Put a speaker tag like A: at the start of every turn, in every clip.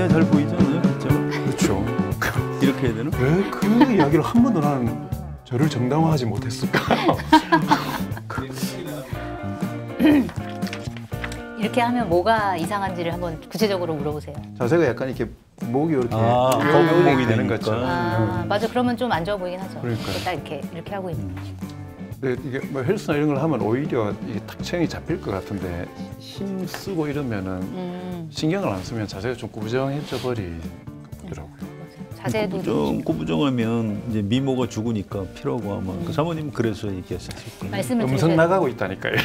A: 눈에 잘 보이지 않아요? 진짜?
B: 그렇죠.
A: 이렇게 해야 되나?
B: 왜 그 이야기를 한 번도 나는 저를 정당화하지 못했을까?
C: 이렇게 하면 뭐가 이상한지를 한번 구체적으로 물어보세요.
B: 자세가 약간 이렇게 목이 이렇게
A: 거북목이
B: 되는
A: 되니까.
B: 것처럼.
C: 맞아. 그러면 좀 안 좋아 보이긴 하죠.
B: 그러니까요.
C: 딱 이렇게 하고 있는 거죠.
B: 근데 이게 뭐 헬스나 이런 걸 하면 오히려 이게 탁 체형이 잡힐 것 같은데 힘 쓰고 이러면은 신경을 안 쓰면 자세가 좀 구부정해져 버리더라고요.
C: 자세도
A: 꾸부정하면 이제 미모가 죽으니까 필요하고 아마 그 사모님 그래서 얘기하셨을 거예요.
C: 말씀을
B: 음성
C: 드려야
B: 나가고 있다니까요.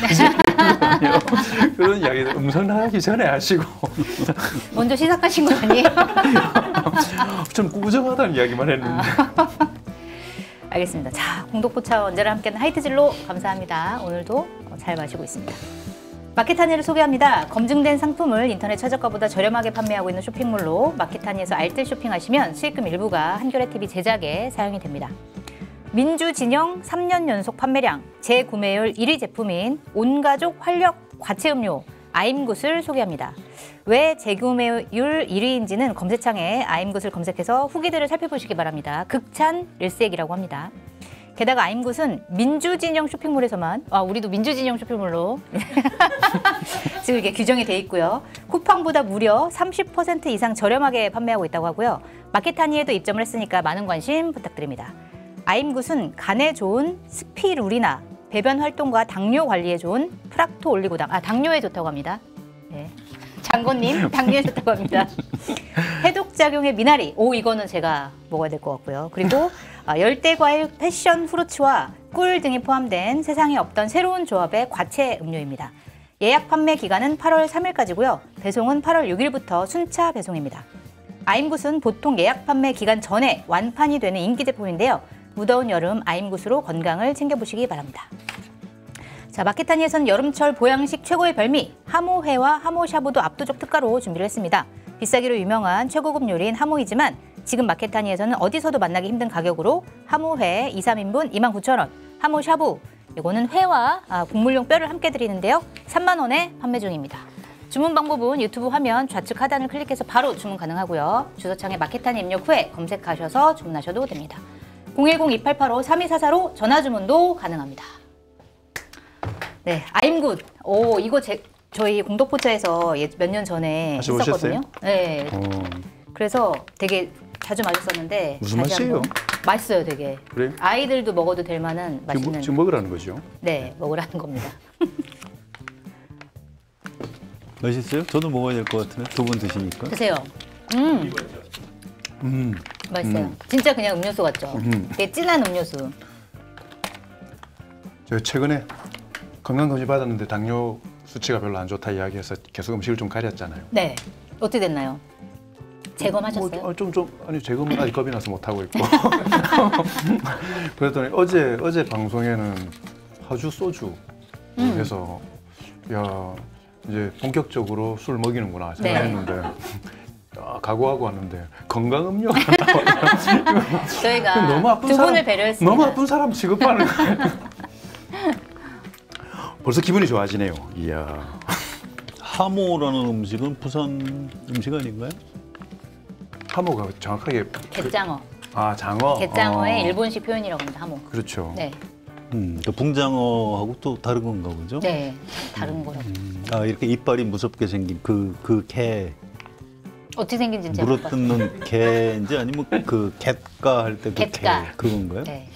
B: 그런 이야기들 음성 나가기 전에 하시고
C: 먼저 시작하신 거 아니에요?
B: 좀 꾸부정하다는 이야기만 했는데.
C: 알겠습니다. 자, 공독포차 언제나 함께하는 하이트진로 감사합니다. 오늘도 잘 마시고 있습니다. 마켓타니를 소개합니다. 검증된 상품을 인터넷 최저가보다 저렴하게 판매하고 있는 쇼핑몰로 마켓타니에서 알뜰 쇼핑하시면 수익금 일부가 한겨레TV 제작에 사용이 됩니다. 민주진영 3년 연속 판매량, 재구매율 1위 제품인 온가족 활력 과채음료 아임굿을 소개합니다. 왜 재구매율 1위인지는 검색창에 아임굿을 검색해서 후기들을 살펴보시기 바랍니다. 극찬 일색이라고 합니다. 게다가 아임굿은 민주진영 쇼핑몰에서만, 우리도 민주진영 쇼핑몰로 지금 이게 규정이 돼 있고요. 쿠팡보다 무려 30% 이상 저렴하게 판매하고 있다고 하고요. 마켓타니에도 입점을 했으니까 많은 관심 부탁드립니다. 아임굿은 간에 좋은 스피루리나, 배변 활동과 당뇨 관리에 좋은 프락토 올리고당, 당뇨에 좋다고 합니다. 네. 장군님, 당뇨에 좋다고 합니다. 해독작용의 미나리, 이거는 제가 먹어야 될 것 같고요. 그리고 열대과일 패션 후르츠와 꿀 등이 포함된 세상에 없던 새로운 조합의 과채 음료입니다. 예약 판매 기간은 8월 3일까지고요. 배송은 8월 6일부터 순차 배송입니다. 아임굿은 보통 예약 판매 기간 전에 완판이 되는 인기 제품인데요. 무더운 여름 아임굿으로 건강을 챙겨보시기 바랍니다. 자, 마켓타니에서는 여름철 보양식 최고의 별미 하모회와 하모샤브도 압도적 특가로 준비를 했습니다. 비싸기로 유명한 최고급 요리인 하모이지만 지금 마켓타니에서는 어디서도 만나기 힘든 가격으로 하모회 2, 3인분 29,000원, 하모샤브 이거는 회와 국물용 뼈를 함께 드리는데요. 3만 원에 판매 중입니다. 주문 방법은 유튜브 화면 좌측 하단을 클릭해서 바로 주문 가능하고요. 주소창에 마켓타니 입력 후에 검색하셔서 주문하셔도 됩니다. 010-2885-3244로 전화 주문도 가능합니다. 네, 아임굿. 이거 저희 공독포차에서 몇 년 전에 했었거든요. 네. 그래서 되게 자주 마셨었는데
B: 무슨 맛이에요?
C: 맛있어요, 되게.
B: 그래요?
C: 아이들도 먹어도 될 만한 맛있는.
B: 지금 먹으라는 거죠?
C: 네, 먹으라는 겁니다.
A: 맛있어요? 저도 먹어야 될 것 같은데 두 분 드시니까.
C: 드세요. 맛있어요. 진짜 그냥 음료수 같죠? 되게 진한 음료수.
B: 제가 최근에 건강검진 받았는데 당뇨 수치가 별로 안 좋다 이야기해서 계속 음식을 좀 가렸잖아요.
C: 네. 어떻게 됐나요? 재검하셨어요?
B: 아니 재검은 아직 겁이 나서 못 하고 있고. 그랬더니 어제 방송에는 파주 소주 해서 야 이제 본격적으로 술 먹이는구나 생각했는데 각오하고 왔는데 건강 음료가 나와요.
C: 저희가
B: 너무 아픈
C: 두
B: 사람,
C: 분을 배려했습니다.
B: 너무 아픈 사람 취급하는 거예요. 벌써 기분이 좋아지네요. 이야.
A: 하모라는 음식은 부산 음식 아닌가요?
B: 하모가 정확하게
C: 갯장어.
B: 장어.
C: 갯장어의 일본식 표현이라고 합니다. 하모.
B: 그렇죠.
C: 네.
A: 또 붕장어하고 또 다른 건가 보죠?
C: 네, 다른 거라고.
A: 이렇게 이빨이 무섭게 생긴 그 개.
C: 어떻게 생긴지는 제가 못 봤어요.
A: 물어뜯는 개인지 아니면 그 갯가 할 때 그 개 그건가요?
C: 네.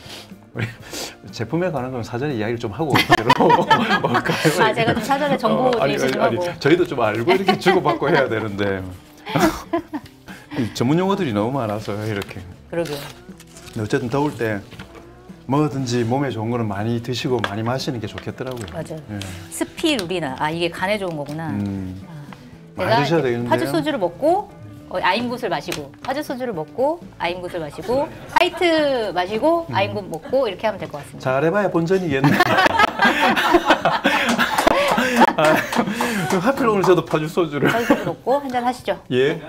B: 제품에 관한 건 사전에 이야기를 좀 하고 들어볼까요?
C: 제가 좀 사전에 정보 제시 좀 하고.
B: 저희도 좀 알고 이렇게 주고받고 해야 되는데 전문 용어들이 너무 많아서 이렇게.
C: 그러게요.
B: 어쨌든 더울 때 뭐든지 몸에 좋은 거는 많이 드시고 많이 마시는 게 좋겠더라고요.
C: 맞아요.
B: 예.
C: 스피루리나 이게 간에 좋은 거구나.
B: 많이 드셔야 되겠는데요.
C: 파주 소주를 먹고 아임굿을 마시고, 파주 소주를 먹고 아임굿을 마시고, 하이트 마시고 아임굿 먹고 이렇게 하면 될 것 같습니다.
B: 잘해봐야 본전이겠네. 하필 오늘 저도 파주 소주를.
C: 파주 소주 먹고 한잔 하시죠.
B: 예.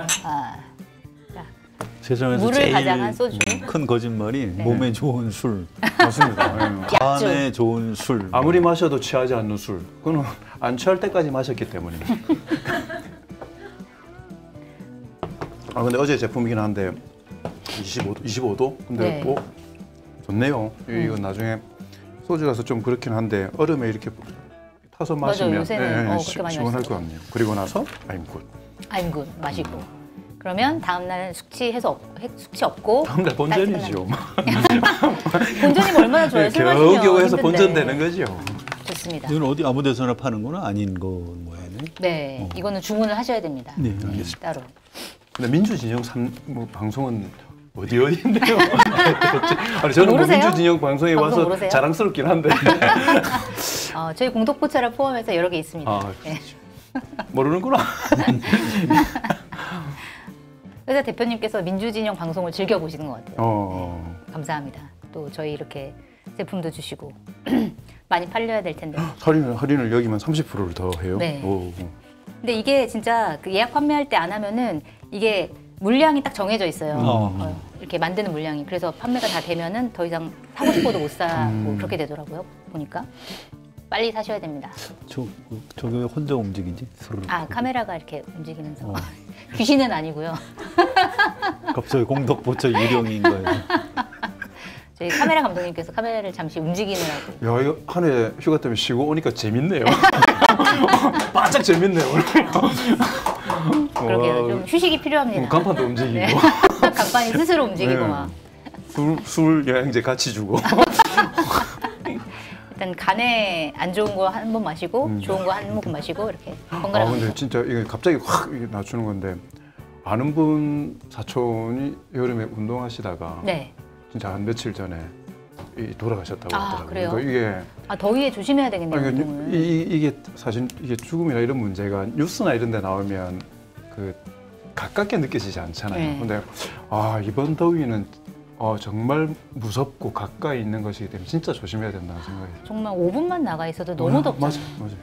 A: 세상에서
C: 물을
A: 제일
C: 가장한 소주.
A: 큰 거짓말이 몸에 좋은 술,
B: 맞습니다.
A: 간에 좋은 술.
B: 아무리 마셔도 취하지 않는 술. 그거는 안 취할 때까지 마셨기 때문입니다. 아 근데 어제 제품이긴 한데 25도? 근데
C: 네.
B: 좋네요. 이거 나중에 소주라서 좀 그렇긴 한데 얼음에 이렇게 타서 마시면
C: 요새는 그렇게 많이
B: 시원할
C: 마시죠.
B: 것 같네요. 그리고 나서 I'm good.
C: I'm good 마시고. 그러면 다음날 숙취 없고
B: 다음날 본전이죠.
C: 본전이면 얼마나 좋아요. 술 마시면
B: 겨우겨우 해서
C: 힘든데.
B: 본전되는 거죠.
C: 좋습니다.
A: 이건 어디 아무 데서나 파는 건 아닌 거 모양이네.
C: 네, 이거는 주문을 하셔야 됩니다.
A: 네, 알겠습니다.
C: 따로.
B: 근데 민주진영 방송은 어디인데요? 아니 저는 뭐
C: 모르세요?
B: 민주진영 방송에
C: 방송
B: 와서
C: 모르세요?
B: 자랑스럽긴 한데
C: 저희 공덕포차를 포함해서 여러 개 있습니다.
B: 아,
C: 네.
B: 모르는구나.
C: 그래서 대표님께서 민주진영 방송을 즐겨 보시는 것 같아요. 감사합니다. 또 저희 이렇게 제품도 주시고 많이 팔려야 될 텐데.
B: 할인을 여기만 30%를 더 해요.
C: 네.
B: 오.
C: 근데 이게 진짜 그 예약 판매할 때 안 하면은 이게 물량이 딱 정해져 있어요. 이렇게 만드는 물량이. 그래서 판매가 다 되면은 더 이상 사고 싶어도 못 사고 그렇게 되더라고요. 보니까. 빨리 사셔야 됩니다.
A: 저게 왜 혼자 움직이지? 스르륵.
C: 카메라가 이렇게 움직이면서. 귀신은 아니고요.
A: 갑자기 공덕포차 유령인 거예요.
C: 저희 카메라 감독님께서 카메라를 잠시 움직이느라고.
B: 야 이거 한 해 휴가 때문에 쉬고 오니까 재밌네요. 바짝 재밌네요.
C: 그러게요. 좀 휴식이 필요합니다.
B: 간판도 움직이고
C: 네. 간판이 스스로 움직이고
B: 네.
C: 막.
B: 술 영양제 같이 주고.
C: 일단 간에 안 좋은 거 한 번 마시고 좋은 거 한 모금 마시고 이렇게 번갈아
B: 근데
C: 가면서.
B: 진짜 이게 갑자기 확 이게 낮추는 건데 아는 분 사촌이 여름에 운동하시다가
C: 네.
B: 진짜 한 며칠 전에 돌아가셨다고 하더라고요.
C: 그래요?
B: 그러니까
C: 더위에 조심해야 되겠네요.
B: 이게
C: 운동을.
B: 이게 사실 이게 죽음이나 이런 문제가 뉴스나 이런 데 나오면 그 가깝게 느껴지지 않잖아요.
C: 네.
B: 근데 이번 더위는 정말 무섭고 가까이 있는 것이기 때문에 진짜 조심해야 된다는 생각이 들어요.
C: 정말 5분만 나가 있어도 너무 덥잖아요.
B: 맞아요.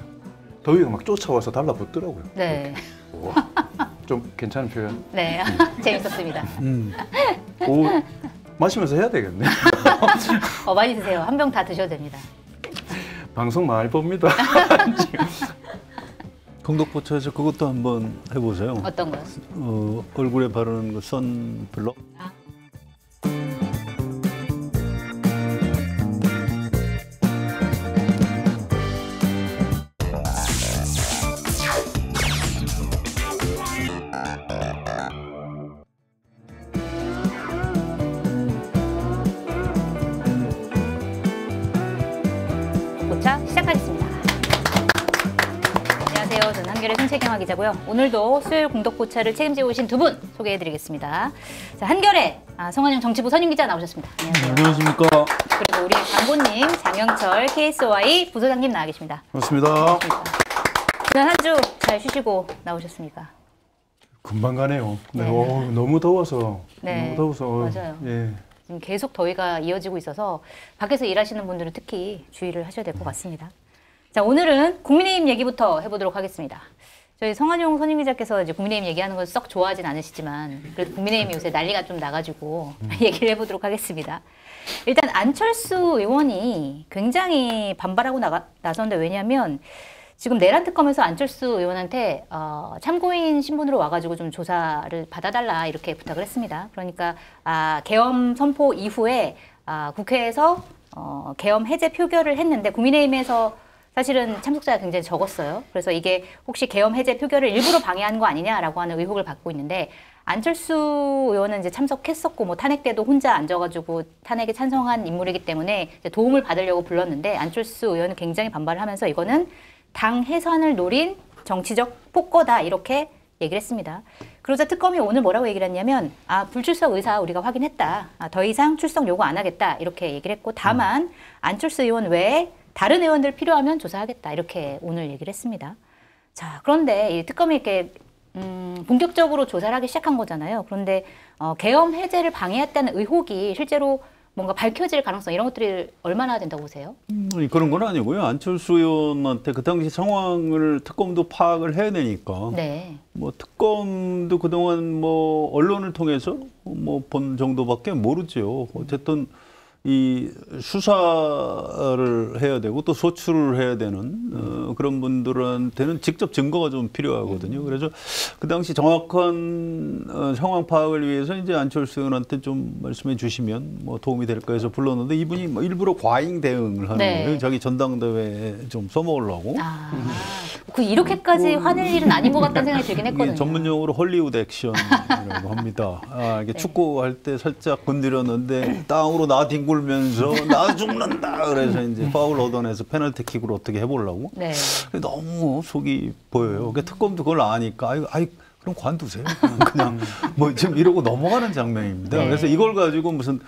B: 더위가 막 쫓아와서 달라붙더라고요.
C: 네.
B: 우와. 좀 괜찮은 표현.
C: 네. 재밌었습니다.
B: 마시면서 해야 되겠네.
C: 많이 드세요. 한 병 다 드셔도 됩니다.
B: 방송 많이 봅니다.
A: 공덕포차에서 그것도 한번 해보세요.
C: 어떤 거요?
A: 얼굴에 바르는 그 선블럭.
C: 포차 시작하겠습니다. 안녕하세요. 저는 한겨레 손채경화 기자고요. 오늘도 수요일 공덕포차를 책임지고 오신 두 분 소개해드리겠습니다. 자, 한겨레 성환영 정치부 선임 기자 나오셨습니다. 안녕하세요.
A: 안녕하십니까.
C: 그리고 우리 장본님 장영철 KSY 부소장님 나와 계십니다.
B: 반갑습니다.
C: 지난 한 주 잘 쉬시고 나오셨습니까?
B: 금방 가네요. 네.
C: 네.
B: 너무 더워서.
C: 네.
B: 너무 더워서.
C: 맞아요.
B: 예.
C: 지금 계속 더위가 이어지고 있어서 밖에서 일하시는 분들은 특히 주의를 하셔야 될 것 같습니다. 자, 오늘은 국민의힘 얘기부터 해보도록 하겠습니다. 저희 성환용 선임 기자께서 이제 국민의힘 얘기하는 걸 썩 좋아하진 않으시지만 그래도 국민의힘이 요새 난리가 좀 나가지고 얘기를 해보도록 하겠습니다. 일단 안철수 의원이 굉장히 반발하고 나섰는데 왜냐하면 지금 내란 특검에서 안철수 의원한테 참고인 신분으로 와가지고 좀 조사를 받아달라 이렇게 부탁을 했습니다. 그러니까 계엄 선포 이후에 국회에서 계엄 해제 표결을 했는데 국민의힘에서 사실은 참석자가 굉장히 적었어요. 그래서 이게 혹시 계엄 해제 표결을 일부러 방해한 거 아니냐라고 하는 의혹을 받고 있는데 안철수 의원은 이제 참석했었고 뭐 탄핵 때도 혼자 앉아가지고 탄핵에 찬성한 인물이기 때문에 이제 도움을 받으려고 불렀는데 안철수 의원은 굉장히 반발을 하면서 이거는 당 해산을 노린 정치적 폭거다 이렇게 얘기를 했습니다. 그러자 특검이 오늘 뭐라고 얘기를 했냐면 불출석 의사 우리가 확인했다. 더 이상 출석 요구 안 하겠다 이렇게 얘기를 했고 다만 안철수 의원 외에 다른 의원들 필요하면 조사하겠다 이렇게 오늘 얘기를 했습니다. 자, 그런데 이 특검이 이렇게 본격적으로 조사를 하기 시작한 거잖아요. 그런데 계엄 해제를 방해했다는 의혹이 실제로 뭔가 밝혀질 가능성 이런 것들이 얼마나 된다고 보세요?
A: 그런 건 아니고요. 안철수 의원한테 그 당시 상황을 특검도 파악을 해야 되니까.
C: 네.
A: 뭐 특검도 그동안 뭐 언론을 통해서 뭐 본 정도밖에 모르죠. 어쨌든 이 수사를 해야 되고 또 소출을 해야 되는 그런 분들한테는 직접 증거가 좀 필요하거든요. 그래서 그 당시 정확한 상황 파악을 위해서 이제 안철수 의원한테 좀 말씀해 주시면 뭐 도움이 될까 해서 불렀는데 이분이 뭐 일부러 과잉 대응을 하는
C: 네.
A: 거예요. 자기 전당대회에 좀 써먹으려고.
C: 그 이렇게까지 화낼 일은 아닌 것 같다는 생각이 들긴 했거든요.
A: 이게 전문용어로 헐리우드 액션이라고 합니다. 이게 축구할 때 살짝 건드렸는데 땅으로 나 뒹굴면서 나 죽는다. 그래서 이제 파울 얻어내서 페널티킥으로 어떻게 해보려고.
C: 네.
A: 너무 속이 보여요. 특검도 그걸 아니까 아이 그럼 관두세요. 그냥 뭐 지금 이러고 넘어가는 장면입니다.
C: 네.
A: 그래서 이걸 가지고 무슨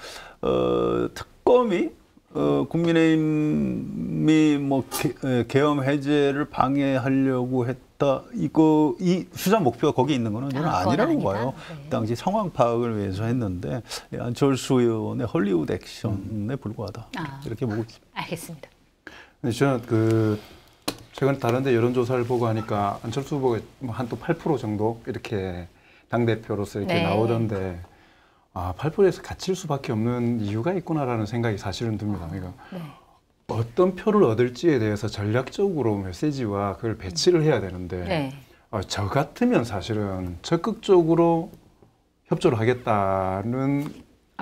A: 특검이 국민의힘이 뭐 계엄 해제를 방해하려고 했다. 이 수사 목표가 거기 있는 거는 저는 아니라고 봐요.
C: 네.
A: 당시 상황 파악을 위해서 했는데 안철수 의원의 헐리우드 액션에 불과하다. 이렇게 보고 있습니다.
C: 알겠습니다.
B: 근데 저는 최근 다른데 여론조사를 보고 하니까 안철수 후보가 한 또 8% 정도 이렇게 당대표로서 이렇게
C: 네.
B: 나오던데 8%에서 갇힐 수밖에 없는 이유가 있구나라는 생각이 사실은 듭니다. 그러니까
C: 네.
B: 어떤 표를 얻을지에 대해서 전략적으로 메시지와 그걸 배치를 해야 되는데
C: 네.
B: 저 같으면 사실은 적극적으로 협조를 하겠다는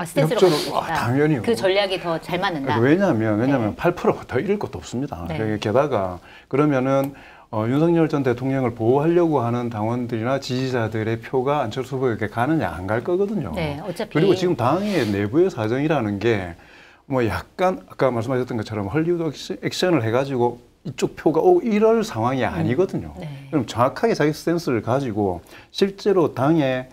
C: 스탠스로
B: 협조를 당연히요.
C: 그 전략이 더 잘 맞는다.
B: 왜냐하면
C: 네.
B: 8%가 더 잃을 것도 없습니다.
C: 네.
B: 게다가 그러면은 윤석열 전 대통령을 보호하려고 하는 당원들이나 지지자들의 표가 안철수 후보에게 가느냐 안 갈 거거든요.
C: 네, 어차피.
B: 그리고 지금 당의 내부의 사정이라는 게 뭐 약간 아까 말씀하셨던 것처럼 헐리우드 액션을 해가지고 이쪽 표가 이럴 상황이 아니거든요.
C: 네.
B: 그럼 정확하게 자기 스탠스를 가지고 실제로 당에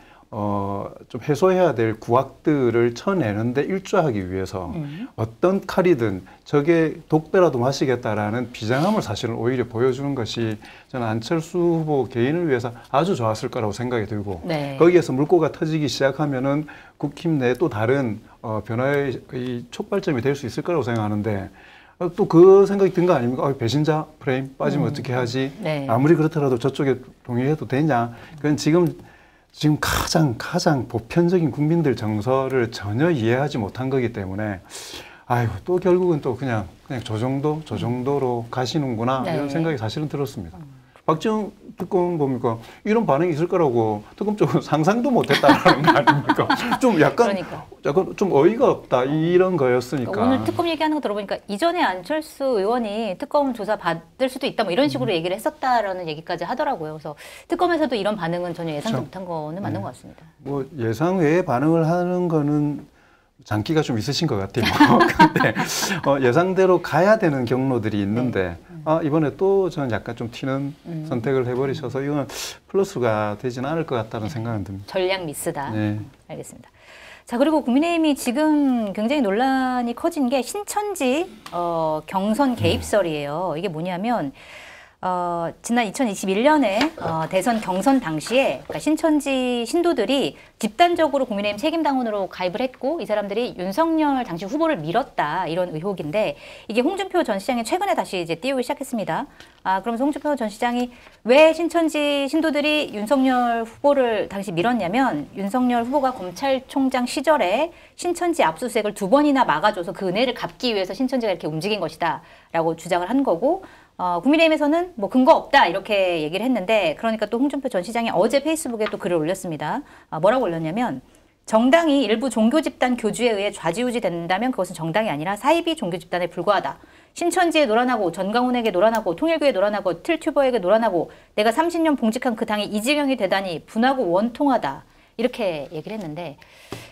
B: 좀 해소해야 될 구악들을 쳐내는데 일조하기 위해서 어떤 칼이든 저게 독배라도 마시겠다라는 비장함을 사실은 오히려 보여주는 것이 저는 안철수 후보 개인을 위해서 아주 좋았을 거라고 생각이 들고
C: 네.
B: 거기에서 물꼬가 터지기 시작하면은 국힘 내 또 다른 변화의 이 촉발점이 될 수 있을 거라고 생각하는데 또 그 생각이 든 거 아닙니까? 배신자 프레임 빠지면 어떻게 하지?
C: 네.
B: 아무리 그렇더라도 저쪽에 동의해도 되냐? 그건 지금 가장 보편적인 국민들 정서를 전혀 이해하지 못한 거기 때문에 또 결국은 또 그냥 저 정도로 가시는구나
C: 네.
B: 이런 생각이 사실은 들었습니다. 박지원 특검 보니까 이런 반응이 있을 거라고 특검 쪽은 상상도 못했다는 거 아닙니까? 좀 약간 좀 어이가 없다 이런 거였으니까.
C: 오늘 특검 얘기하는 거 들어보니까 이전에 안철수 의원이 특검 조사 받을 수도 있다 뭐 이런 식으로 얘기를 했었다라는 얘기까지 하더라고요. 그래서 특검에서도 이런 반응은 전혀 예상도 못한 거는 맞는 것 같습니다.
B: 뭐 예상 외의 반응을 하는 거는 장기가 좀 있으신 것 같아요. 근데 예상대로 가야 되는 경로들이 있는데 이번에 또 저는 약간 좀 튀는 선택을 해버리셔서 이건 플러스가 되지는 않을 것 같다는 생각은 듭니다.
C: 전략 미스다.
B: 네.
C: 알겠습니다. 자, 그리고 국민의힘이 지금 굉장히 논란이 커진 게 신천지 경선 개입설이에요. 이게 뭐냐면 지난 2021년에 대선 경선 당시에 그러니까 신천지 신도들이 집단적으로 국민의힘 책임당원으로 가입을 했고 이 사람들이 윤석열 당시 후보를 밀었다 이런 의혹인데 이게 홍준표 전 시장이 최근에 다시 이제 띄우기 시작했습니다. 그러면서 홍준표 전 시장이 왜 신천지 신도들이 윤석열 후보를 당시 밀었냐면 윤석열 후보가 검찰총장 시절에 신천지 압수수색을 2번이나 막아줘서 그 은혜를 갚기 위해서 신천지가 이렇게 움직인 것이다 라고 주장을 한 거고 국민의힘에서는 뭐 근거 없다 이렇게 얘기를 했는데 그러니까 또 홍준표 전 시장이 어제 페이스북에 또 글을 올렸습니다. 뭐라고 올렸냐면 정당이 일부 종교 집단 교주에 의해 좌지우지 된다면 그것은 정당이 아니라 사이비 종교 집단에 불과하다. 신천지에 노란하고 전광훈에게 노란하고 통일교에 노란하고 틀튜버에게 노란하고 내가 30년 봉직한 그 당이 이 지경이 되다니 분하고 원통하다. 이렇게 얘기를 했는데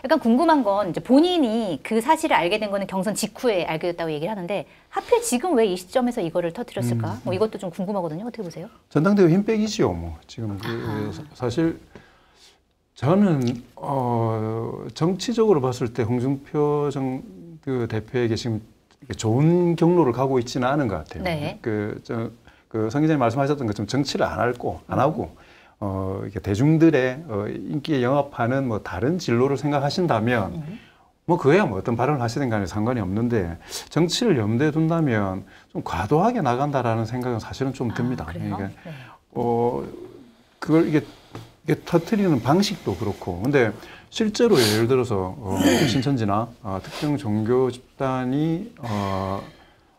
C: 약간 궁금한 건 이제 본인이 그 사실을 알게 된 거는 경선 직후에 알게 됐다고 얘기를 하는데 하필 지금 왜 이 시점에서 이거를 터뜨렸을까? 뭐 이것도 좀 궁금하거든요. 어떻게 보세요?
B: 전당대회 힘빼기지요, 뭐 지금 사실 저는 정치적으로 봤을 때 홍준표 그 대표에게 지금 좋은 경로를 가고 있지는 않은 것 같아요.
C: 네.
B: 그 성 기자님 말씀하셨던 것처럼 정치를 안 하고 이렇게 대중들의 인기에 영합하는 뭐 다른 진로를 생각하신다면 뭐 그거야 뭐 어떤 발언을 하시든 간에 상관이 없는데 정치를 염두에 둔다면 좀 과도하게 나간다라는 생각은 사실은 좀 듭니다.
C: 그래요?
B: 그러니까
C: 네.
B: 그걸 이게 터트리는 방식도 그렇고 근데 실제로 예를 들어서 신천지나 특정 종교 집단이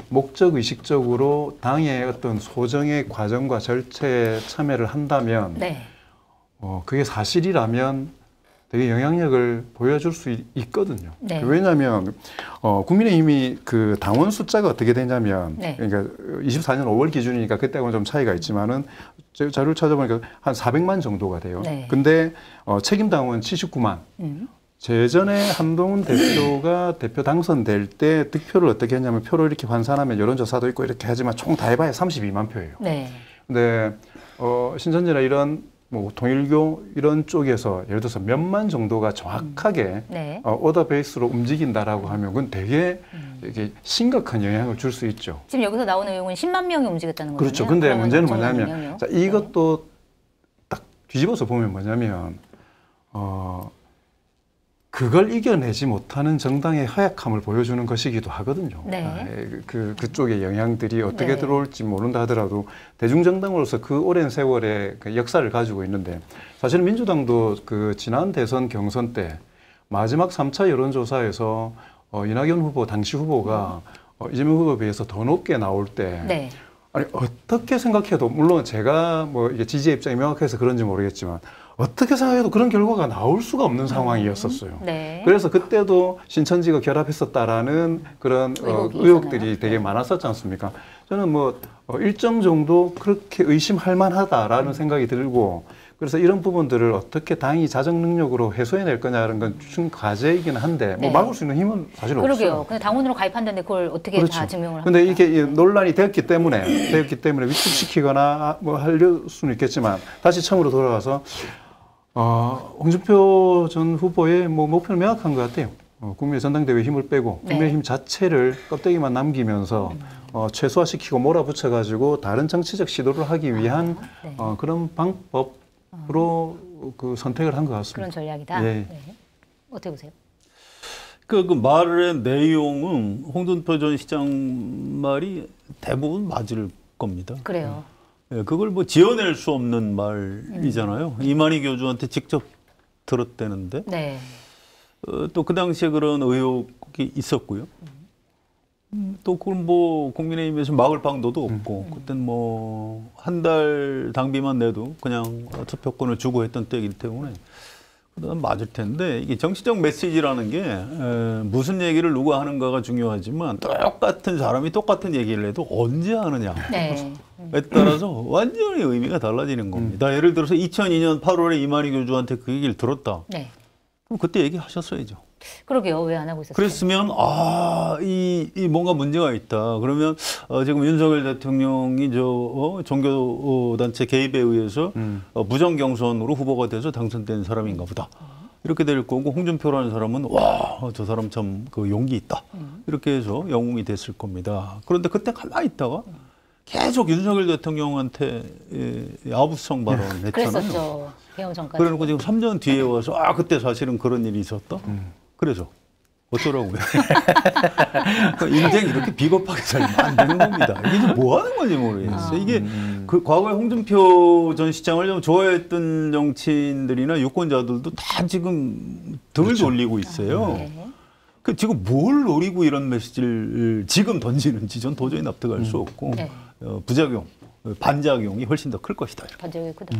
B: 목적 의식적으로 당의 어떤 소정의 과정과 절차에 참여를 한다면
C: 네.
B: 그게 사실이라면 되게 영향력을 보여줄 수 있거든요.
C: 네.
B: 왜냐하면 국민의힘이 그 당원 숫자가 어떻게 되냐면
C: 네.
B: 그러니까 24년 5월 기준이니까 그때하고는 좀 차이가 있지만은 제가 자료를 찾아보니까 한 400만 정도가 돼요.
C: 네.
B: 근데 책임 당원 79만. 재전에 한동훈 대표가 대표 당선될 때 득표를 어떻게 했냐면 표를 이렇게 환산하면 여론조사도 있고 이렇게 하지만 총 다 해봐야 32만 표예요.
C: 네.
B: 근데 신천지나 이런 뭐 통일교 이런 쪽에서 예를 들어서 몇만 정도가 정확하게
C: 네.
B: 오더 베이스로 움직인다라고 하면 그건 되게 이게 심각한 영향을 줄 수 있죠.
C: 지금 여기서 나오는 내용은 10만 명이 움직였다는 거잖아요.
B: 그렇죠. 근데 문제는
C: 엄청난
B: 뭐냐면
C: 영향력.
B: 자, 이것도 딱 뒤집어서 보면 뭐냐면 그걸 이겨내지 못하는 정당의 허약함을 보여주는 것이기도 하거든요.
C: 네.
B: 그쪽의 영향들이 어떻게
C: 네.
B: 들어올지 모른다 하더라도 대중정당으로서 그 오랜 세월의 그 역사를 가지고 있는데 사실은 민주당도 그 지난 대선 경선 때 마지막 3차 여론조사에서 이낙연 후보 당시 후보가 이재명 후보에 비해서 더 높게 나올 때
C: 네.
B: 아니 어떻게 생각해도 물론 제가 뭐 이게 지지의 입장이 명확해서 그런지 모르겠지만 어떻게 생각해도 그런 결과가 나올 수가 없는 상황이었었어요.
C: 네.
B: 그래서 그때도 신천지가 결합했었다라는 그런 의혹들이 되게
C: 네.
B: 많았었지 않습니까? 저는 뭐 일정 정도 그렇게 의심할 만하다라는 생각이 들고 그래서 이런 부분들을 어떻게 당이 자정 능력으로 해소해낼 거냐는 건 중 과제이긴 한데 뭐
C: 네.
B: 막을 수 있는 힘은 사실
C: 그러게요.
B: 없어요.
C: 근데 당원으로 가입한다는데 그걸 어떻게
B: 그렇죠.
C: 다 증명을 합니까?
B: 근데 이게 논란이 되었기 때문에 위축시키거나 뭐 할 수는 있겠지만 다시 처음으로 돌아가서 홍준표 전 후보의 뭐 목표는 명확한 것 같아요. 국민의 전당대회 힘을 빼고
C: 네.
B: 국민의힘 자체를 껍데기만 남기면서 최소화시키고 몰아붙여가지고 다른 정치적 시도를 하기 위한
C: 네.
B: 그런 방법으로 그 선택을 한 것 같습니다.
C: 그런 전략이다.
B: 예.
C: 네. 어떻게 보세요?
A: 그 말의 내용은 홍준표 전 시장 말이 대부분 맞을 겁니다.
C: 그래요.
A: 예, 그걸 뭐 지어낼 수 없는 말이잖아요. 이만희 교주한테 직접 들었대는데
C: 네.
A: 또 그 당시에 그런 의혹이 있었고요. 또 그걸 뭐 국민의힘에서 막을 방도도 없고 그땐 뭐 한 달 당비만 내도 그냥 투표권을 주고 했던 때이기 때문에 그다음 맞을 텐데 이게 정치적 메시지라는 게 무슨 얘기를 누가 하는가가 중요하지만 똑같은 사람이 똑같은 얘기를 해도 언제 하느냐에
C: 네.
A: 따라서 완전히 의미가 달라지는 겁니다. 예를 들어서 2002년 8월에 이만희 교주한테 그 얘기를 들었다.
C: 네.
A: 그럼 그때 얘기하셨어야죠.
C: 그러게요. 왜 안 하고 있었어요?
A: 그랬으면 이 뭔가 문제가 있다. 그러면 지금 윤석열 대통령이 종교단체 개입에 의해서 부정 경선으로 후보가 돼서 당선된 사람인가 보다. 이렇게 될 거고 홍준표라는 사람은 저 사람 참 그 용기 있다. 이렇게 해서 영웅이 됐을 겁니다. 그런데 그때 가만히 있다가 계속 윤석열 대통령한테 아부성 발언을 했잖아요.
C: 그랬었죠. 개헌 전까지.
A: 그래놓고 지금 3년 뒤에 와서 그때 사실은 그런 일이 있었다. 그래서 어쩌라고요? 인생 이렇게 비겁하게 살면 안 되는 겁니다. 이게 뭐 하는 건지 모르겠어요. 이게 그 과거에 홍준표 전 시장을 좀 좋아했던 정치인들이나 유권자들도 다 지금 등을
B: 그렇죠.
A: 돌리고 있어요.
C: 네.
A: 그 지금 뭘 노리고 이런 메시지를 지금 던지는지 전 도저히 납득할 수 없고
C: 네.
A: 부작용, 반작용이 훨씬 더 클 것이다.
C: 반적이 크다.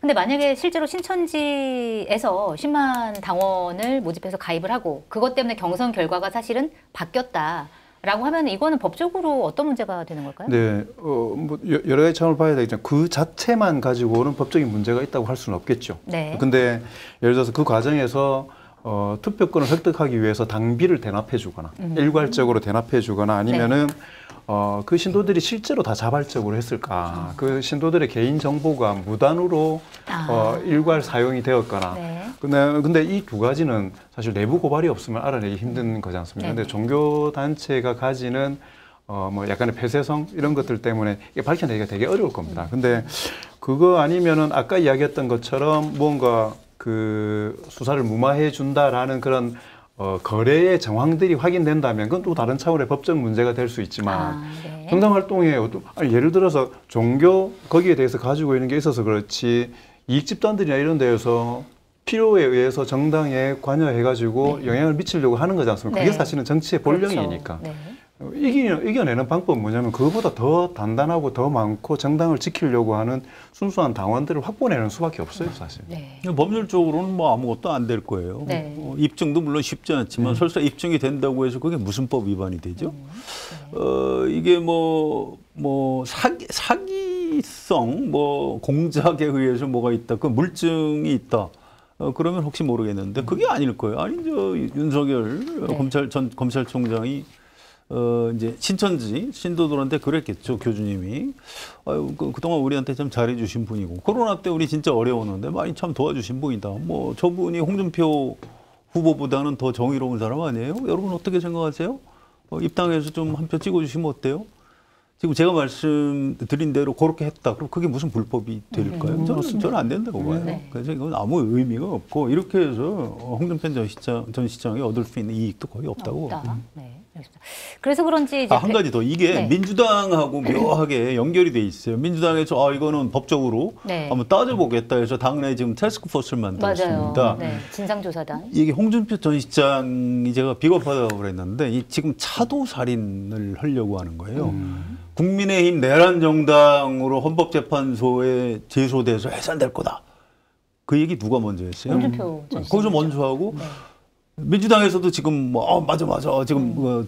C: 근데 만약에 실제로 신천지에서 10만 당원을 모집해서 가입을 하고 그것 때문에 경선 결과가 사실은 바뀌었다라고 하면 이거는 법적으로 어떤 문제가 되는 걸까요?
B: 네, 뭐 여러 가지 차원을 봐야 되겠지만 그 자체만 가지고는 법적인 문제가 있다고 할 수는 없겠죠.
C: 네.
B: 근데 예를 들어서 그 과정에서 투표권을 획득하기 위해서 당비를 대납해주거나 일괄적으로 대납해주거나 아니면은 그 신도들이 실제로 다 자발적으로 했을까? 그 신도들의 개인 정보가 무단으로 일괄 사용이 되었거나.
C: 네.
B: 근데 이 두 가지는 사실 내부 고발이 없으면 알아내기 힘든 거지 않습니까?
C: 네.
B: 근데 종교 단체가 가지는 뭐 약간의 폐쇄성 이런 것들 때문에 이게 밝혀내기가 되게 어려울 겁니다. 근데 그거 아니면은 아까 이야기했던 것처럼 뭔가 그 수사를 무마해 준다라는 그런 거래의 정황들이 확인된다면 그건 또 다른 차원의 법적 문제가 될 수 있지만
C: 네.
B: 정당 활동에 예를 들어서 종교 거기에 대해서 가지고 있는 게 있어서 그렇지 이익 집단들이나 이런 데에서 필요에 의해서 정당에 관여해가지고 영향을 미치려고 하는 거지 않습니까? 그게 사실은 정치의 본령이니까.
C: 그렇죠.
B: 이겨내는 방법은 뭐냐면 그거보다 더 단단하고 더 많고 정당을 지키려고 하는 순수한 당원들을 확보내는 수밖에 없어요, 사실.
A: 법률적으로는 뭐 아무것도 안 될 거예요. 입증도 물론 쉽지 않지만 설사 입증이 된다고 해서 그게 무슨 법 위반이 되죠? 이게 뭐 사기성, 뭐 공작에 의해서 뭐가 있다, 그 물증이 있다. 그러면 혹시 모르겠는데 그게 아닐 거예요. 아니 저 윤석열 전 검찰총장이 이제 신천지 신도들한테 그랬겠죠, 교주님이. 아유, 그동안 우리한테 참 잘해주신 분이고, 코로나 때 우리 진짜 어려웠는데 많이 참 도와주신 분이다. 뭐, 저분이 홍준표 후보보다는 더 정의로운 사람 아니에요? 여러분 어떻게 생각하세요? 입당해서 좀 한 표 찍어주시면 어때요? 지금 제가 말씀드린 대로 그렇게 했다. 그럼 그게 무슨 불법이 될까요? 저는 안 된다고 봐요. 그래서 이건 아무 의미가 없고, 이렇게 해서 홍준표 전 시장이 얻을 수 있는 이익도 거의 없다고.
C: 그래서 그런지 이제
A: 한 가지 더, 이게 민주당하고 묘하게 연결이 돼 있어요. 민주당에서 이거는 법적으로 한번 따져보겠다 해서 당내 지금 태스크포스를 만들었습니다.
C: 진상조사단.
A: 이게 홍준표 전 시장이 제가 비겁하다고 그랬는데 지금 차도살인을 하려고 하는 거예요. 국민의힘 내란 정당으로 헌법재판소에 제소돼서 해산될 거다. 그 얘기 누가 먼저 했어요?
C: 홍준표 전 시장.
A: 거기서 먼저 하고. 민주당에서도 지금 맞아 지금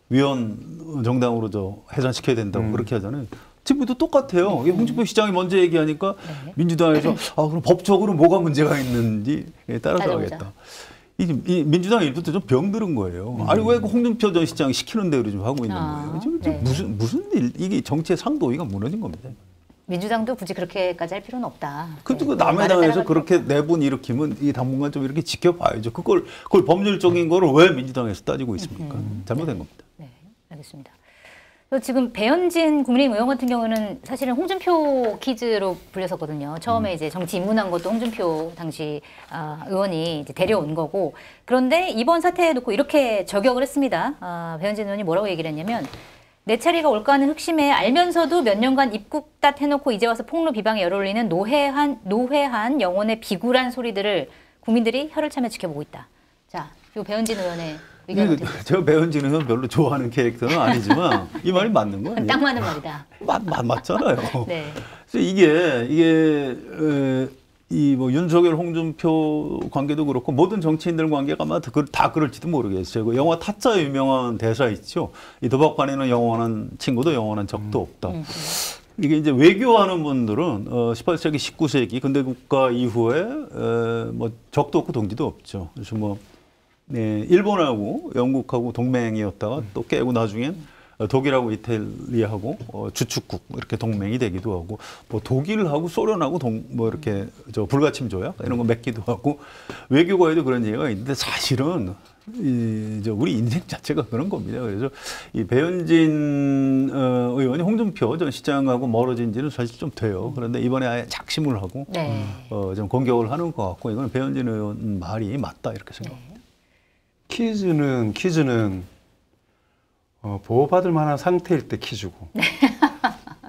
A: 위원 정당으로 해산시켜야 된다고 그렇게 하잖아요. 지금도 똑같아요. 홍준표 시장이 먼저 얘기하니까 민주당에서 그럼 법적으로 뭐가 문제가 있는지 따라가겠다. 이 민주당 일부터 좀 병들은 거예요. 아니 왜 홍준표 전 시장이 시키는 대로 좀 하고 있는 거예요. 지금 무슨 일, 이게 정치의 상도위가 무너진 겁니다.
C: 민주당도 굳이 그렇게까지 할 필요는 없다.
A: 그 남의 당에서 그렇게 내분 일으키면 이 당분간 좀 이렇게 지켜봐야죠. 그걸 법률적인 거를 왜 민주당에서 따지고 있습니까? 잘못된 겁니다.
C: 네, 알겠습니다. 지금 배현진 국민의힘 의원 같은 경우는 사실은 홍준표 키즈로 불렸었거든요. 처음에 이제 정치 입문한 것도 홍준표 당시 의원이 이제 데려온 거고. 그런데 이번 사태에 놓고 이렇게 저격을 했습니다. 배현진 의원이 뭐라고 얘기를 했냐면, 내 차례가 올까 하는 흑심에 알면서도 몇 년간 입국닷 해놓고 이제 와서 폭로 비방에 열올리는 노회한 영혼의 비굴한 소리들을 국민들이 혀를 차며 지켜보고 있다. 자, 요 배현진 의원의 의견은 어떻게 되세요?
A: 제가 배현진 의원 별로 좋아하는 캐릭터는 아니지만 이 말이 맞는 거 아니에요?
C: 딱 맞는 말이다.
A: 맞잖아요.
C: 네.
A: 그래서 이게 이 뭐 윤석열, 홍준표 관계도 그렇고 모든 정치인들 관계가 아마 다 그럴지도 모르겠어요. 그 영화 타짜 유명한 대사 있죠. 이 도박관에는 영원한 친구도 영원한 적도 없다. 이게 이제 외교하는 분들은 18세기, 19세기 근대 국가 이후에 뭐 적도 없고 동지도 없죠. 그래서 뭐 일본하고 영국하고 동맹이었다가 또 깨고 나중엔 독일하고 이탈리아하고 주축국 이렇게 동맹이 되기도 하고, 뭐 독일하고 소련하고 뭐 이렇게 불가침 조약 이런 거 맺기도 하고, 외교가에도 그런 얘기가 있는데 사실은 우리 인생 자체가 그런 겁니다. 그래서 이 배현진 의원이 홍준표 전 시장하고 멀어진 지는 사실 좀 돼요. 그런데 이번에 아예 작심을 하고 좀 공격을 하는 것 같고, 이건 배현진 의원 말이 맞다 이렇게 생각합니다.
B: 퀴즈는 보호받을 만한 상태일 때 퀴즈고